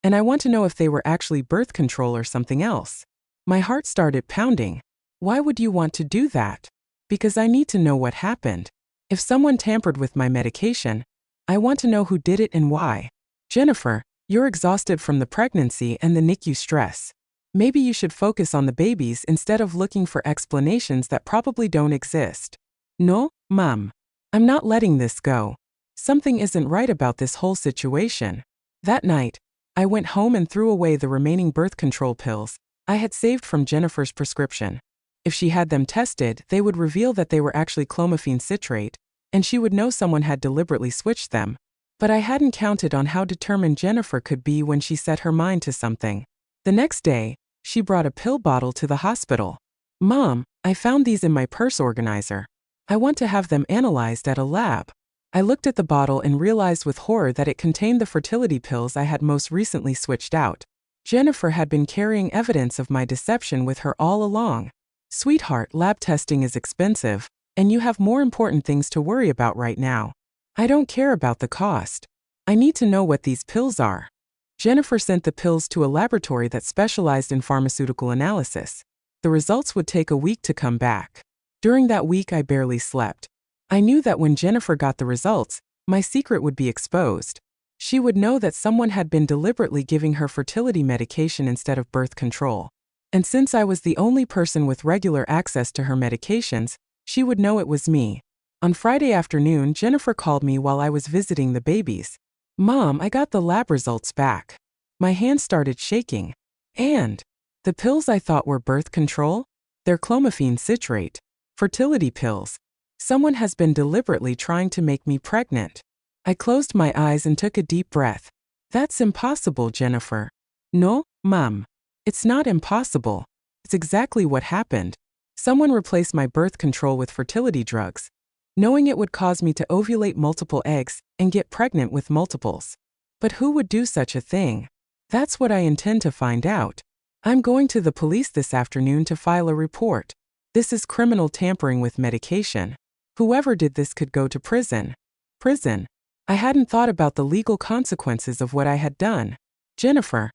and I want to know if they were actually birth control or something else. My heart started pounding. Why would you want to do that? Because I need to know what happened. If someone tampered with my medication, I want to know who did it and why. Jennifer, you're exhausted from the pregnancy and the NICU stress. Maybe you should focus on the babies instead of looking for explanations that probably don't exist. No, Mom. I'm not letting this go. Something isn't right about this whole situation. That night, I went home and threw away the remaining birth control pills I had saved from Jennifer's prescription. If she had them tested, they would reveal that they were actually clomiphene citrate, and she would know someone had deliberately switched them. But I hadn't counted on how determined Jennifer could be when she set her mind to something. The next day, she brought a pill bottle to the hospital. Mom, I found these in my purse organizer. I want to have them analyzed at a lab. I looked at the bottle and realized with horror that it contained the fertility pills I had most recently switched out. Jennifer had been carrying evidence of my deception with her all along. Sweetheart, lab testing is expensive, and you have more important things to worry about right now. I don't care about the cost. I need to know what these pills are. Jennifer sent the pills to a laboratory that specialized in pharmaceutical analysis. The results would take a week to come back. During that week, I barely slept. I knew that when Jennifer got the results, my secret would be exposed. She would know that someone had been deliberately giving her fertility medication instead of birth control. And since I was the only person with regular access to her medications, she would know it was me. On Friday afternoon, Jennifer called me while I was visiting the babies. Mom, I got the lab results back. My hands started shaking. And the pills I thought were birth control? They're clomiphene citrate. Fertility pills. Someone has been deliberately trying to make me pregnant. I closed my eyes and took a deep breath. That's impossible, Jennifer. No, Mom. It's not impossible. It's exactly what happened. Someone replaced my birth control with fertility drugs, knowing it would cause me to ovulate multiple eggs and get pregnant with multiples. But who would do such a thing? That's what I intend to find out. I'm going to the police this afternoon to file a report. This is criminal tampering with medication. Whoever did this could go to prison. Prison. I hadn't thought about the legal consequences of what I had done. Jennifer,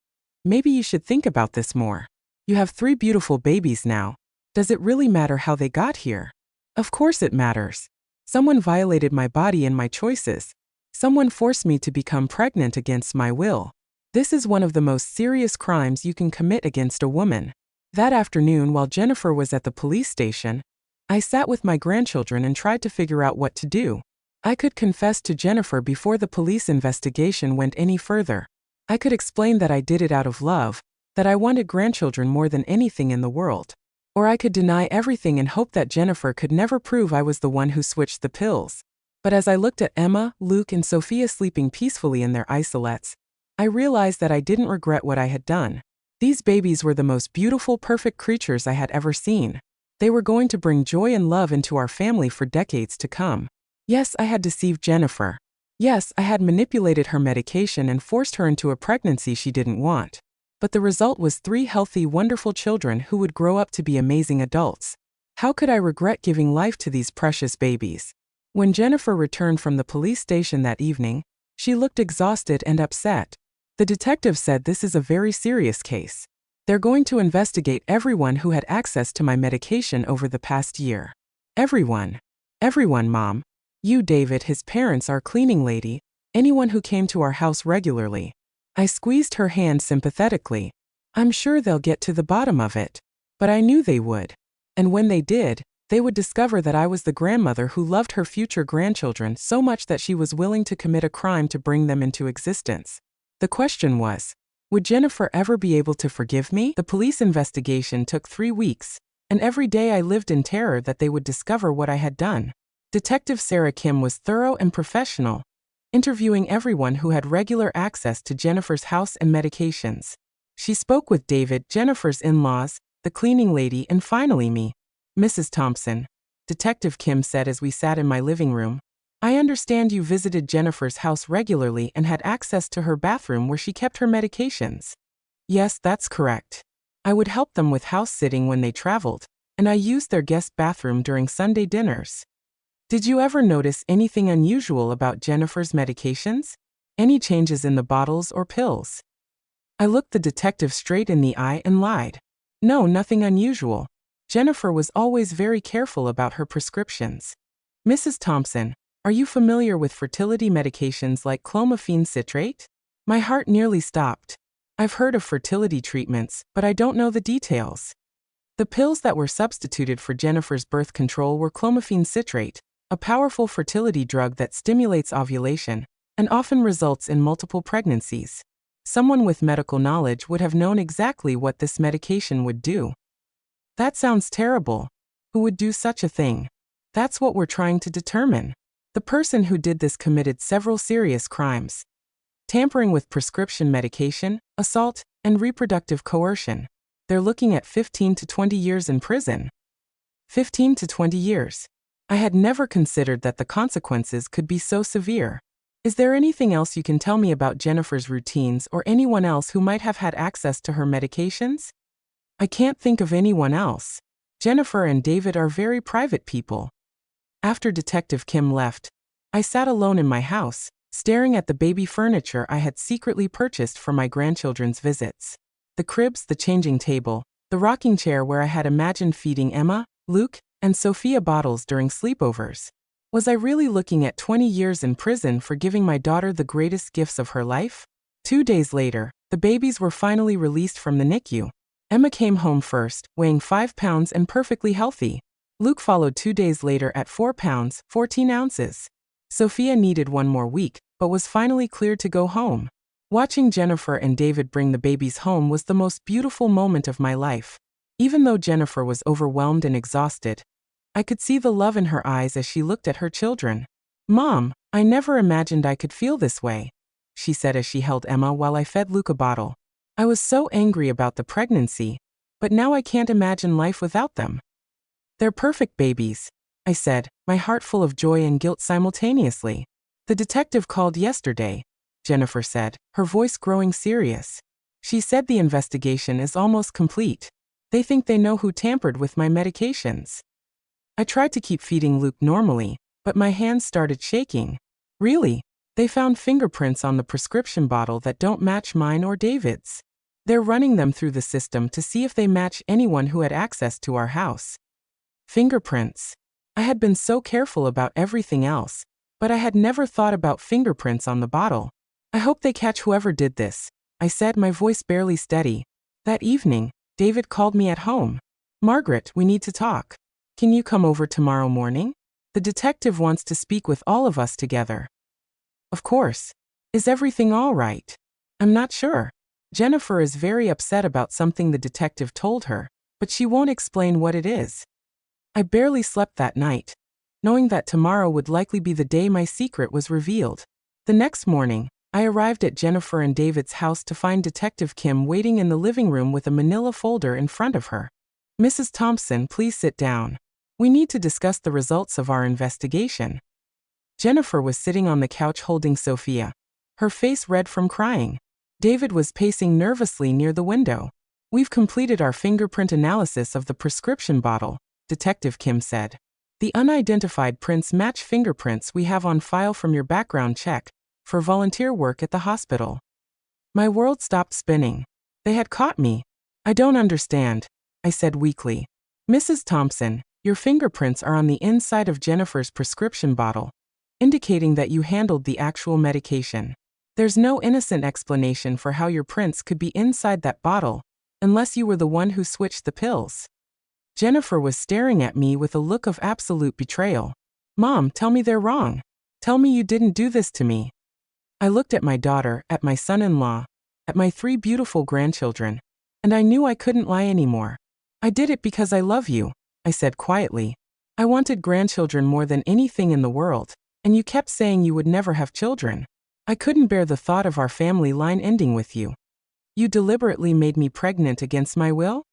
maybe you should think about this more. You have 3 beautiful babies now. Does it really matter how they got here? Of course it matters. Someone violated my body and my choices. Someone forced me to become pregnant against my will. This is one of the most serious crimes you can commit against a woman. That afternoon, while Jennifer was at the police station, I sat with my grandchildren and tried to figure out what to do. I could confess to Jennifer before the police investigation went any further. I could explain that I did it out of love, that I wanted grandchildren more than anything in the world. Or I could deny everything and hope that Jennifer could never prove I was the one who switched the pills. But as I looked at Emma, Luke, and Sophia sleeping peacefully in their isolettes, I realized that I didn't regret what I had done. These babies were the most beautiful, perfect creatures I had ever seen. They were going to bring joy and love into our family for decades to come. Yes, I had deceived Jennifer. Yes, I had manipulated her medication and forced her into a pregnancy she didn't want. But the result was 3 healthy, wonderful children who would grow up to be amazing adults. How could I regret giving life to these precious babies? When Jennifer returned from the police station that evening, she looked exhausted and upset. The detective said this is a very serious case. They're going to investigate everyone who had access to my medication over the past year. Everyone. Everyone, Mom. You, David, his parents, our cleaning lady, anyone who came to our house regularly. I squeezed her hand sympathetically. I'm sure they'll get to the bottom of it. But I knew they would. And when they did, they would discover that I was the grandmother who loved her future grandchildren so much that she was willing to commit a crime to bring them into existence. The question was, would Jennifer ever be able to forgive me? The police investigation took 3 weeks, and every day I lived in terror that they would discover what I had done. Detective Sarah Kim was thorough and professional, interviewing everyone who had regular access to Jennifer's house and medications. She spoke with David, Jennifer's in-laws, the cleaning lady, and finally me. Mrs. Thompson, Detective Kim said as we sat in my living room, I understand you visited Jennifer's house regularly and had access to her bathroom where she kept her medications. Yes, that's correct. I would help them with house sitting when they traveled, and I used their guest bathroom during Sunday dinners. Did you ever notice anything unusual about Jennifer's medications? Any changes in the bottles or pills? I looked the detective straight in the eye and lied. No, nothing unusual. Jennifer was always very careful about her prescriptions. Mrs. Thompson, are you familiar with fertility medications like clomiphene citrate? My heart nearly stopped. I've heard of fertility treatments, but I don't know the details. The pills that were substituted for Jennifer's birth control were clomiphene citrate, a powerful fertility drug that stimulates ovulation and often results in multiple pregnancies. Someone with medical knowledge would have known exactly what this medication would do. That sounds terrible. Who would do such a thing? That's what we're trying to determine. The person who did this committed several serious crimes: tampering with prescription medication, assault, and reproductive coercion. They're looking at 15 to 20 years in prison. 15 to 20 years. I had never considered that the consequences could be so severe. Is there anything else you can tell me about Jennifer's routines or anyone else who might have had access to her medications? I can't think of anyone else. Jennifer and David are very private people. After Detective Kim left, I sat alone in my house, staring at the baby furniture I had secretly purchased for my grandchildren's visits. The cribs, the changing table, the rocking chair where I had imagined feeding Emma, Luke, and Sophia bottles during sleepovers. Was I really looking at 20 years in prison for giving my daughter the greatest gifts of her life? 2 days later, the babies were finally released from the NICU. Emma came home first, weighing 5 pounds and perfectly healthy. Luke followed 2 days later at 4 pounds, 14 ounces. Sophia needed 1 more week, but was finally cleared to go home. Watching Jennifer and David bring the babies home was the most beautiful moment of my life. Even though Jennifer was overwhelmed and exhausted, I could see the love in her eyes as she looked at her children. Mom, I never imagined I could feel this way, she said as she held Emma while I fed Luke a bottle. I was so angry about the pregnancy, but now I can't imagine life without them. They're perfect babies, I said, my heart full of joy and guilt simultaneously. The detective called yesterday, Jennifer said, her voice growing serious. She said the investigation is almost complete. They think they know who tampered with my medications. I tried to keep feeding Luke normally, but my hands started shaking. Really? They found fingerprints on the prescription bottle that don't match mine or David's. They're running them through the system to see if they match anyone who had access to our house. Fingerprints. I had been so careful about everything else, but I had never thought about fingerprints on the bottle. I hope they catch whoever did this, I said, my voice barely steady. That evening, David called me at home. Margaret, we need to talk. Can you come over tomorrow morning? The detective wants to speak with all of us together. Of course. Is everything all right? I'm not sure. Jennifer is very upset about something the detective told her, but she won't explain what it is. I barely slept that night, knowing that tomorrow would likely be the day my secret was revealed. The next morning, I arrived at Jennifer and David's house to find Detective Kim waiting in the living room with a manila folder in front of her. Mrs. Thompson, please sit down. We need to discuss the results of our investigation. Jennifer was sitting on the couch holding Sophia, her face red from crying. David was pacing nervously near the window. We've completed our fingerprint analysis of the prescription bottle, Detective Kim said. The unidentified prints match fingerprints we have on file from your background check for volunteer work at the hospital. My world stopped spinning. They had caught me. I don't understand, I said weakly. Mrs. Thompson, your fingerprints are on the inside of Jennifer's prescription bottle, indicating that you handled the actual medication. There's no innocent explanation for how your prints could be inside that bottle, unless you were the one who switched the pills. Jennifer was staring at me with a look of absolute betrayal. Mom, tell me they're wrong. Tell me you didn't do this to me. I looked at my daughter, at my son-in-law, at my 3 beautiful grandchildren, and I knew I couldn't lie anymore. I did it because I love you, I said quietly. I wanted grandchildren more than anything in the world, and you kept saying you would never have children. I couldn't bear the thought of our family line ending with you. You deliberately made me pregnant against my will?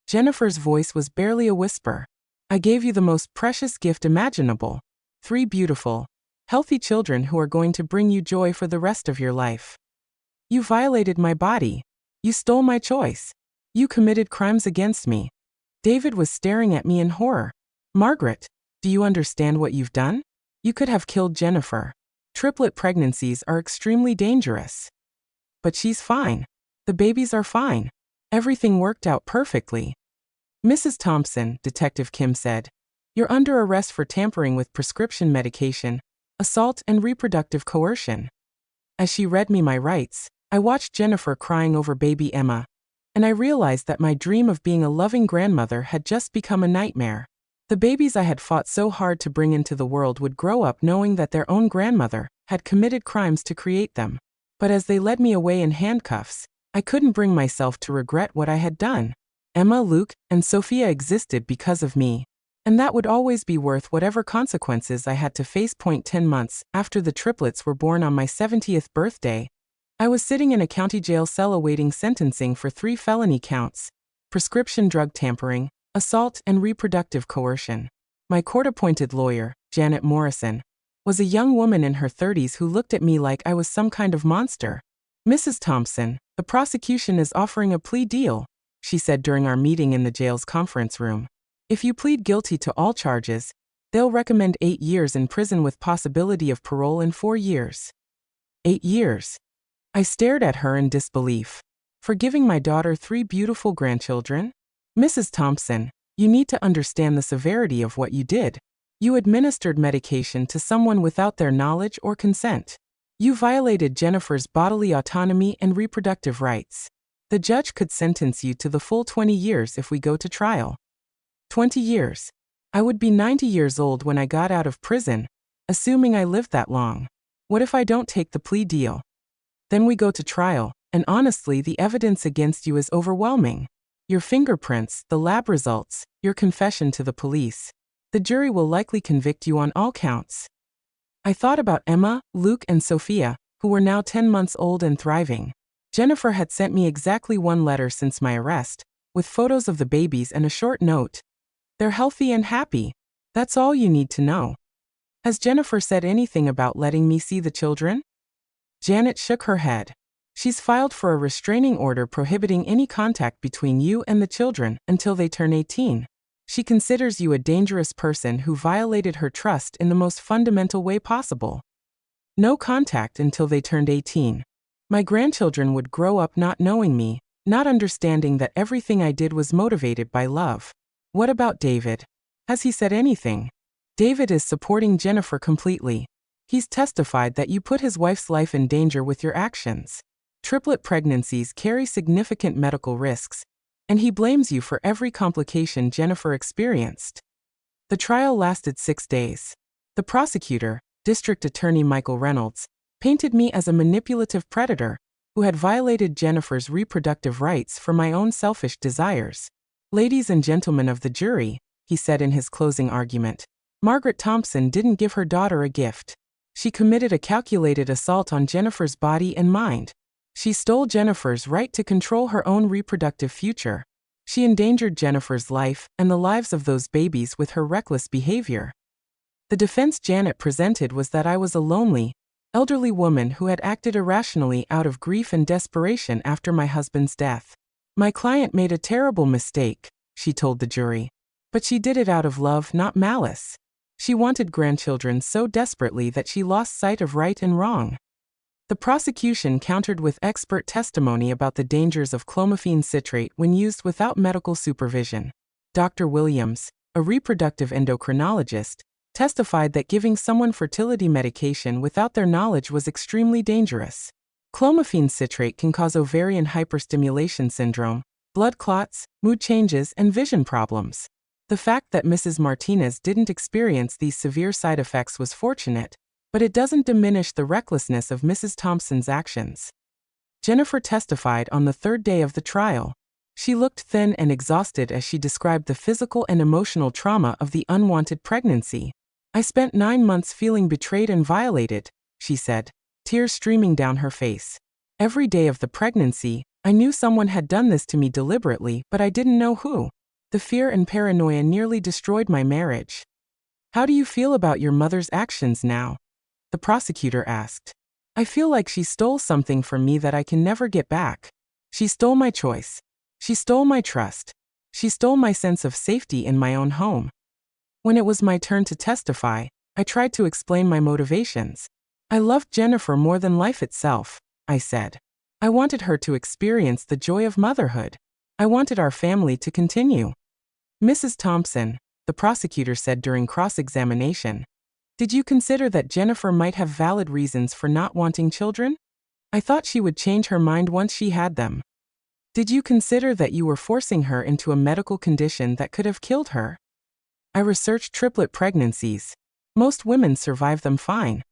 Jennifer's voice was barely a whisper. I gave you the most precious gift imaginable. 3 beautiful, healthy children who are going to bring you joy for the rest of your life. You violated my body. You stole my choice. You committed crimes against me. David was staring at me in horror. Margaret, do you understand what you've done? You could have killed Jennifer. Triplet pregnancies are extremely dangerous. But she's fine. The babies are fine. Everything worked out perfectly. Mrs. Thompson, Detective Kim said, you're under arrest for tampering with prescription medication, assault, and reproductive coercion. As she read me my rights, I watched Jennifer crying over baby Emma, and I realized that my dream of being a loving grandmother had just become a nightmare. The babies I had fought so hard to bring into the world would grow up knowing that their own grandmother had committed crimes to create them. But as they led me away in handcuffs, I couldn't bring myself to regret what I had done. Emma, Luke, and Sophia existed because of me, and that would always be worth whatever consequences I had to face. 10 months after the triplets were born on my 70th birthday, I was sitting in a county jail cell awaiting sentencing for 3 felony counts: prescription drug tampering, assault, and reproductive coercion. My court-appointed lawyer, Janet Morrison, was a young woman in her 30s who looked at me like I was some kind of monster. Mrs. Thompson, the prosecution is offering a plea deal, she said during our meeting in the jail's conference room. If you plead guilty to all charges, they'll recommend 8 years in prison with possibility of parole in 4 years. 8 years. I stared at her in disbelief. For giving my daughter 3 beautiful grandchildren? Mrs. Thompson, you need to understand the severity of what you did. You administered medication to someone without their knowledge or consent. You violated Jennifer's bodily autonomy and reproductive rights. The judge could sentence you to the full 20 years if we go to trial. 20 years. I would be 90 years old when I got out of prison, assuming I lived that long. What if I don't take the plea deal? Then we go to trial, and honestly, the evidence against you is overwhelming. Your fingerprints, the lab results, your confession to the police. The jury will likely convict you on all counts. I thought about Emma, Luke, and Sophia, who were now 10 months old and thriving. Jennifer had sent me exactly 1 letter since my arrest, with photos of the babies and a short note. They're healthy and happy. That's all you need to know. Has Jennifer said anything about letting me see the children? Janet shook her head. She's filed for a restraining order prohibiting any contact between you and the children until they turn 18. She considers you a dangerous person who violated her trust in the most fundamental way possible. No contact until they turned 18. My grandchildren would grow up not knowing me, not understanding that everything I did was motivated by love. What about David? Has he said anything? David is supporting Jennifer completely. He's testified that you put his wife's life in danger with your actions. Triplet pregnancies carry significant medical risks, and he blames you for every complication Jennifer experienced. The trial lasted 6 days. The prosecutor, District Attorney Michael Reynolds, painted me as a manipulative predator who had violated Jennifer's reproductive rights for my own selfish desires. Ladies and gentlemen of the jury, he said in his closing argument, Margaret Thompson didn't give her daughter a gift. She committed a calculated assault on Jennifer's body and mind. She stole Jennifer's right to control her own reproductive future. She endangered Jennifer's life and the lives of those babies with her reckless behavior. The defense Janet presented was that I was a lonely, elderly woman who had acted irrationally out of grief and desperation after my husband's death. My client made a terrible mistake, she told the jury. But she did it out of love, not malice. She wanted grandchildren so desperately that she lost sight of right and wrong. The prosecution countered with expert testimony about the dangers of clomiphene citrate when used without medical supervision. Dr. Williams, a reproductive endocrinologist, testified that giving someone fertility medication without their knowledge was extremely dangerous. Clomiphene citrate can cause ovarian hyperstimulation syndrome, blood clots, mood changes, and vision problems. The fact that Mrs. Martinez didn't experience these severe side effects was fortunate, but it doesn't diminish the recklessness of Mrs. Thompson's actions. Jennifer testified on the third day of the trial. She looked thin and exhausted as she described the physical and emotional trauma of the unwanted pregnancy. I spent 9 months feeling betrayed and violated, she said, tears streaming down her face. Every day of the pregnancy, I knew someone had done this to me deliberately, but I didn't know who. The fear and paranoia nearly destroyed my marriage. How do you feel about your mother's actions now? The prosecutor asked. I feel like she stole something from me that I can never get back. She stole my choice. She stole my trust. She stole my sense of safety in my own home. When it was my turn to testify, I tried to explain my motivations. I loved Jennifer more than life itself, I said. I wanted her to experience the joy of motherhood. I wanted our family to continue. Mrs. Thompson, the prosecutor said during cross-examination, did you consider that Jennifer might have valid reasons for not wanting children? I thought she would change her mind once she had them. Did you consider that you were forcing her into a medical condition that could have killed her? I researched triplet pregnancies. Most women survive them fine.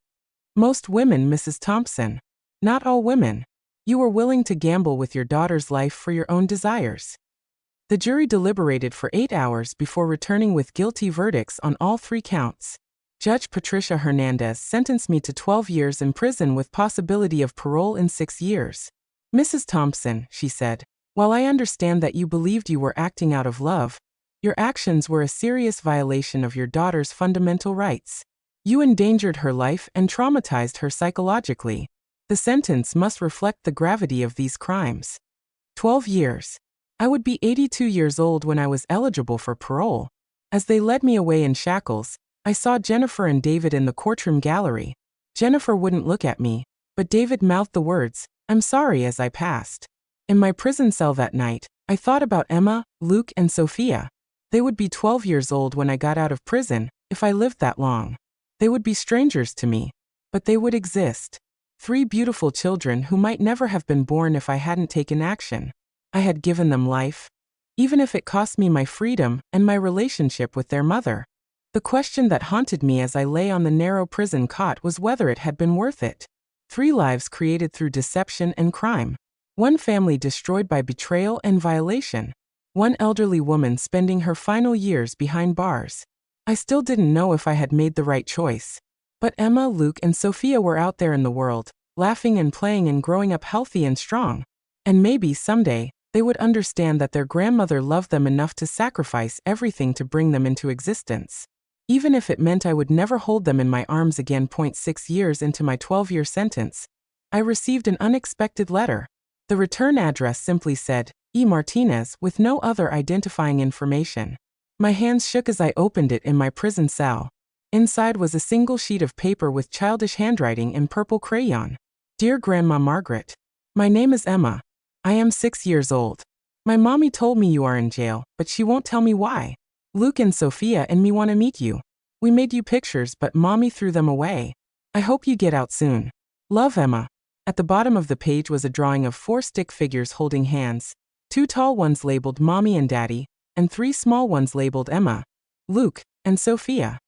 Most women, Mrs. Thompson. Not all women. You were willing to gamble with your daughter's life for your own desires. The jury deliberated for 8 hours before returning with guilty verdicts on all 3 counts. Judge Patricia Hernandez sentenced me to 12 years in prison with possibility of parole in 6 years. Mrs. Thompson, she said, while I understand that you believed you were acting out of love, your actions were a serious violation of your daughter's fundamental rights. You endangered her life and traumatized her psychologically. The sentence must reflect the gravity of these crimes. 12 years. I would be 82 years old when I was eligible for parole. As they led me away in shackles, I saw Jennifer and David in the courtroom gallery. Jennifer wouldn't look at me, but David mouthed the words, "I'm sorry," as I passed. In my prison cell that night, I thought about Emma, Luke, and Sophia. They would be 12 years old when I got out of prison, if I lived that long. They would be strangers to me, but they would exist. 3 beautiful children who might never have been born if I hadn't taken action. I had given them life, even if it cost me my freedom and my relationship with their mother. The question that haunted me as I lay on the narrow prison cot was whether it had been worth it. 3 lives created through deception and crime. 1 family destroyed by betrayal and violation. 1 elderly woman spending her final years behind bars. I still didn't know if I had made the right choice. But Emma, Luke, and Sophia were out there in the world, laughing and playing and growing up healthy and strong. And maybe someday, they would understand that their grandmother loved them enough to sacrifice everything to bring them into existence. Even if it meant I would never hold them in my arms again. 6 years into my 12-year sentence, I received an unexpected letter. The return address simply said, E. Martinez, with no other identifying information. My hands shook as I opened it in my prison cell. Inside was a single sheet of paper with childish handwriting in purple crayon. Dear Grandma Margaret, my name is Emma. I am 6 years old. My mommy told me you are in jail, but she won't tell me why. Luke and Sophia and me want to meet you. We made you pictures, but mommy threw them away. I hope you get out soon. Love, Emma. At the bottom of the page was a drawing of 4 stick figures holding hands, 2 tall ones labeled Mommy and Daddy, and 3 small ones labeled Emma, Luke, and Sophia.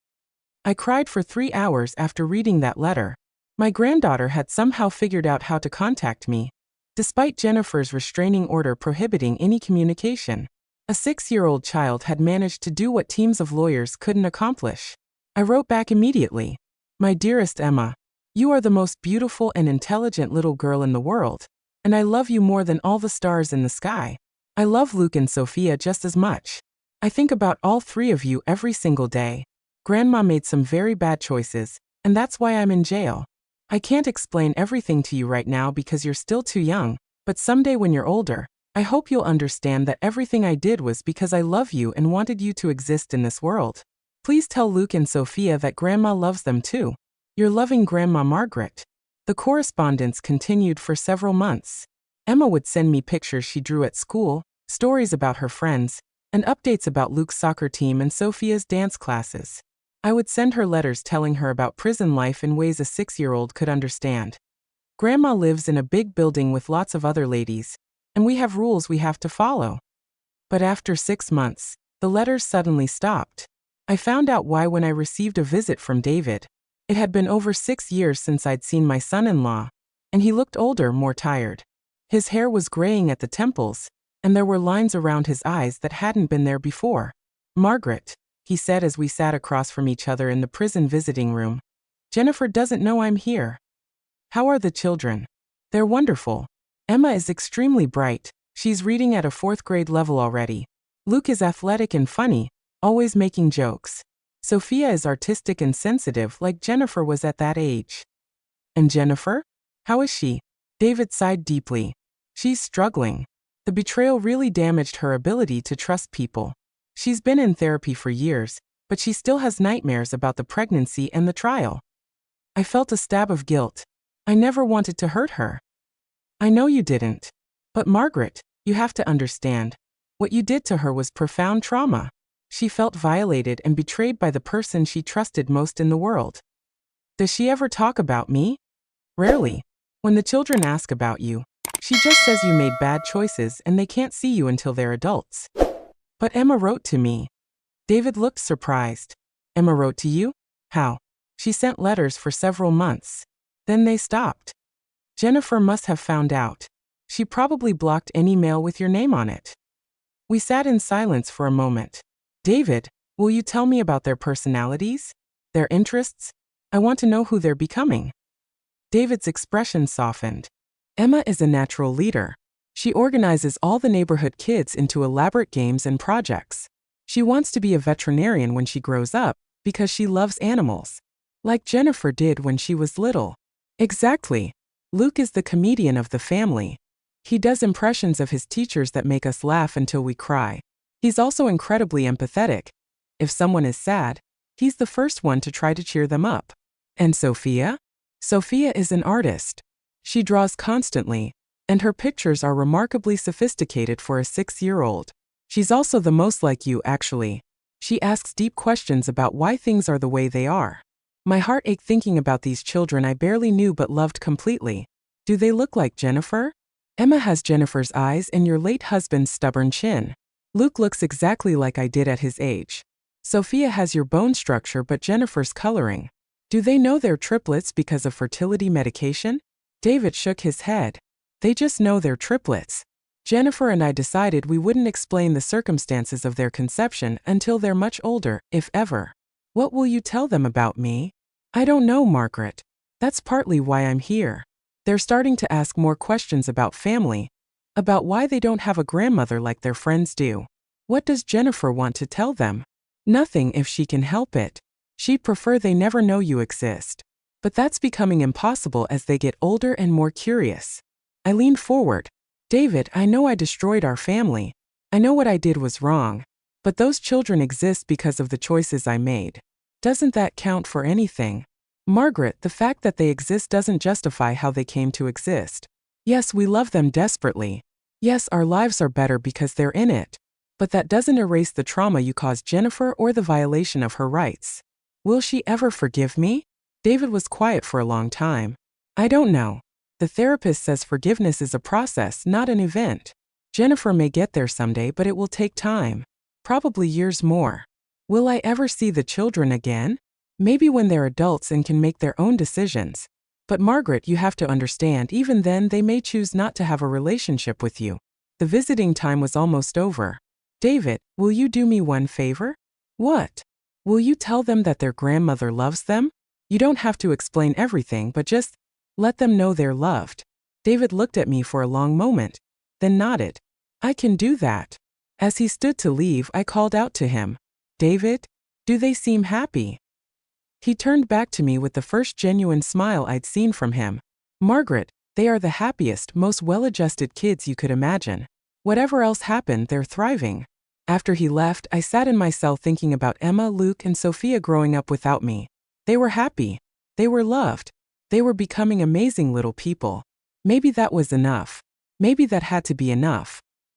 I cried for 3 hours after reading that letter. My granddaughter had somehow figured out how to contact me, despite Jennifer's restraining order prohibiting any communication. A 6-year-old child had managed to do what teams of lawyers couldn't accomplish. I wrote back immediately. My dearest Emma, you are the most beautiful and intelligent little girl in the world, and I love you more than all the stars in the sky. I love Luke and Sophia just as much. I think about all three of you every single day. Grandma made some very bad choices, and that's why I'm in jail. I can't explain everything to you right now because you're still too young, but someday when you're older, I hope you'll understand that everything I did was because I love you and wanted you to exist in this world. Please tell Luke and Sophia that Grandma loves them too. Your loving Grandma Margaret. The correspondence continued for several months. Emma would send me pictures she drew at school, stories about her friends, and updates about Luke's soccer team and Sophia's dance classes. I would send her letters telling her about prison life in ways a 6-year-old could understand. Grandma lives in a big building with lots of other ladies, and we have rules we have to follow. But after 6 months, the letters suddenly stopped. I found out why when I received a visit from David. It had been over 6 years since I'd seen my son-in-law, and he looked older, more tired. His hair was graying at the temples, and there were lines around his eyes that hadn't been there before. "Margaret," he said as we sat across from each other in the prison visiting room. "Jennifer doesn't know I'm here." "How are the children?" "They're wonderful. Emma is extremely bright. She's reading at a 4th grade level already. Luke is athletic and funny, always making jokes. Sophia is artistic and sensitive like Jennifer was at that age." "And Jennifer? How is she?" David sighed deeply. "She's struggling. The betrayal really damaged her ability to trust people. She's been in therapy for years, but she still has nightmares about the pregnancy and the trial." I felt a stab of guilt. I never wanted to hurt her. "I know you didn't. But Margaret, you have to understand. What you did to her was profound trauma. She felt violated and betrayed by the person she trusted most in the world." "Does she ever talk about me?" "Rarely. When the children ask about you, she just says you made bad choices and they can't see you until they're adults." "But Emma wrote to me." David looked surprised. "Emma wrote to you? How?" "She sent letters for several months. Then they stopped. Jennifer must have found out. She probably blocked any mail with your name on it." We sat in silence for a moment. "David, will you tell me about their personalities? Their interests? I want to know who they're becoming." David's expression softened. "Emma is a natural leader. She organizes all the neighborhood kids into elaborate games and projects. She wants to be a veterinarian when she grows up because she loves animals. Like Jennifer did when she was little." "Exactly. Luke is the comedian of the family. He does impressions of his teachers that make us laugh until we cry. He's also incredibly empathetic. If someone is sad, he's the first one to try to cheer them up." "And Sophia?" "Sophia is an artist. She draws constantly, and her pictures are remarkably sophisticated for a 6-year-old. She's also the most like you, actually. She asks deep questions about why things are the way they are." My heart ached thinking about these children I barely knew but loved completely. "Do they look like Jennifer?" "Emma has Jennifer's eyes and your late husband's stubborn chin. Luke looks exactly like I did at his age. Sophia has your bone structure but Jennifer's coloring." "Do they know they're triplets because of fertility medication?" David shook his head. "They just know they're triplets. Jennifer and I decided we wouldn't explain the circumstances of their conception until they're much older, if ever." "What will you tell them about me?" "I don't know, Margaret. That's partly why I'm here. They're starting to ask more questions about family, about why they don't have a grandmother like their friends do." "What does Jennifer want to tell them?" "Nothing if she can help it. She'd prefer they never know you exist. But that's becoming impossible as they get older and more curious." I leaned forward. "David, I know I destroyed our family. I know what I did was wrong. But those children exist because of the choices I made. Doesn't that count for anything?" "Margaret, the fact that they exist doesn't justify how they came to exist. Yes, we love them desperately. Yes, our lives are better because they're in it. But that doesn't erase the trauma you caused Jennifer or the violation of her rights." "Will she ever forgive me?" David was quiet for a long time. "I don't know. The therapist says forgiveness is a process, not an event. Jennifer may get there someday, but it will take time. Probably years more." "Will I ever see the children again?" "Maybe when they're adults and can make their own decisions. But Margaret, you have to understand, even then they may choose not to have a relationship with you." The visiting time was almost over. "David, will you do me one favor?" "What?" "Will you tell them that their grandmother loves them? You don't have to explain everything, but just let them know they're loved." David looked at me for a long moment, then nodded. I can do that. As he stood to leave, I called out to him, David, do they seem happy? He turned back to me with the first genuine smile I'd seen from him. Margaret, they are the happiest, most well-adjusted kids you could imagine. Whatever else happened, they're thriving. After he left, I sat in my cell thinking about Emma, Luke, and Sophia growing up without me. They were happy. They were loved. They were becoming amazing little people. Maybe that was enough. Maybe that had to be enough.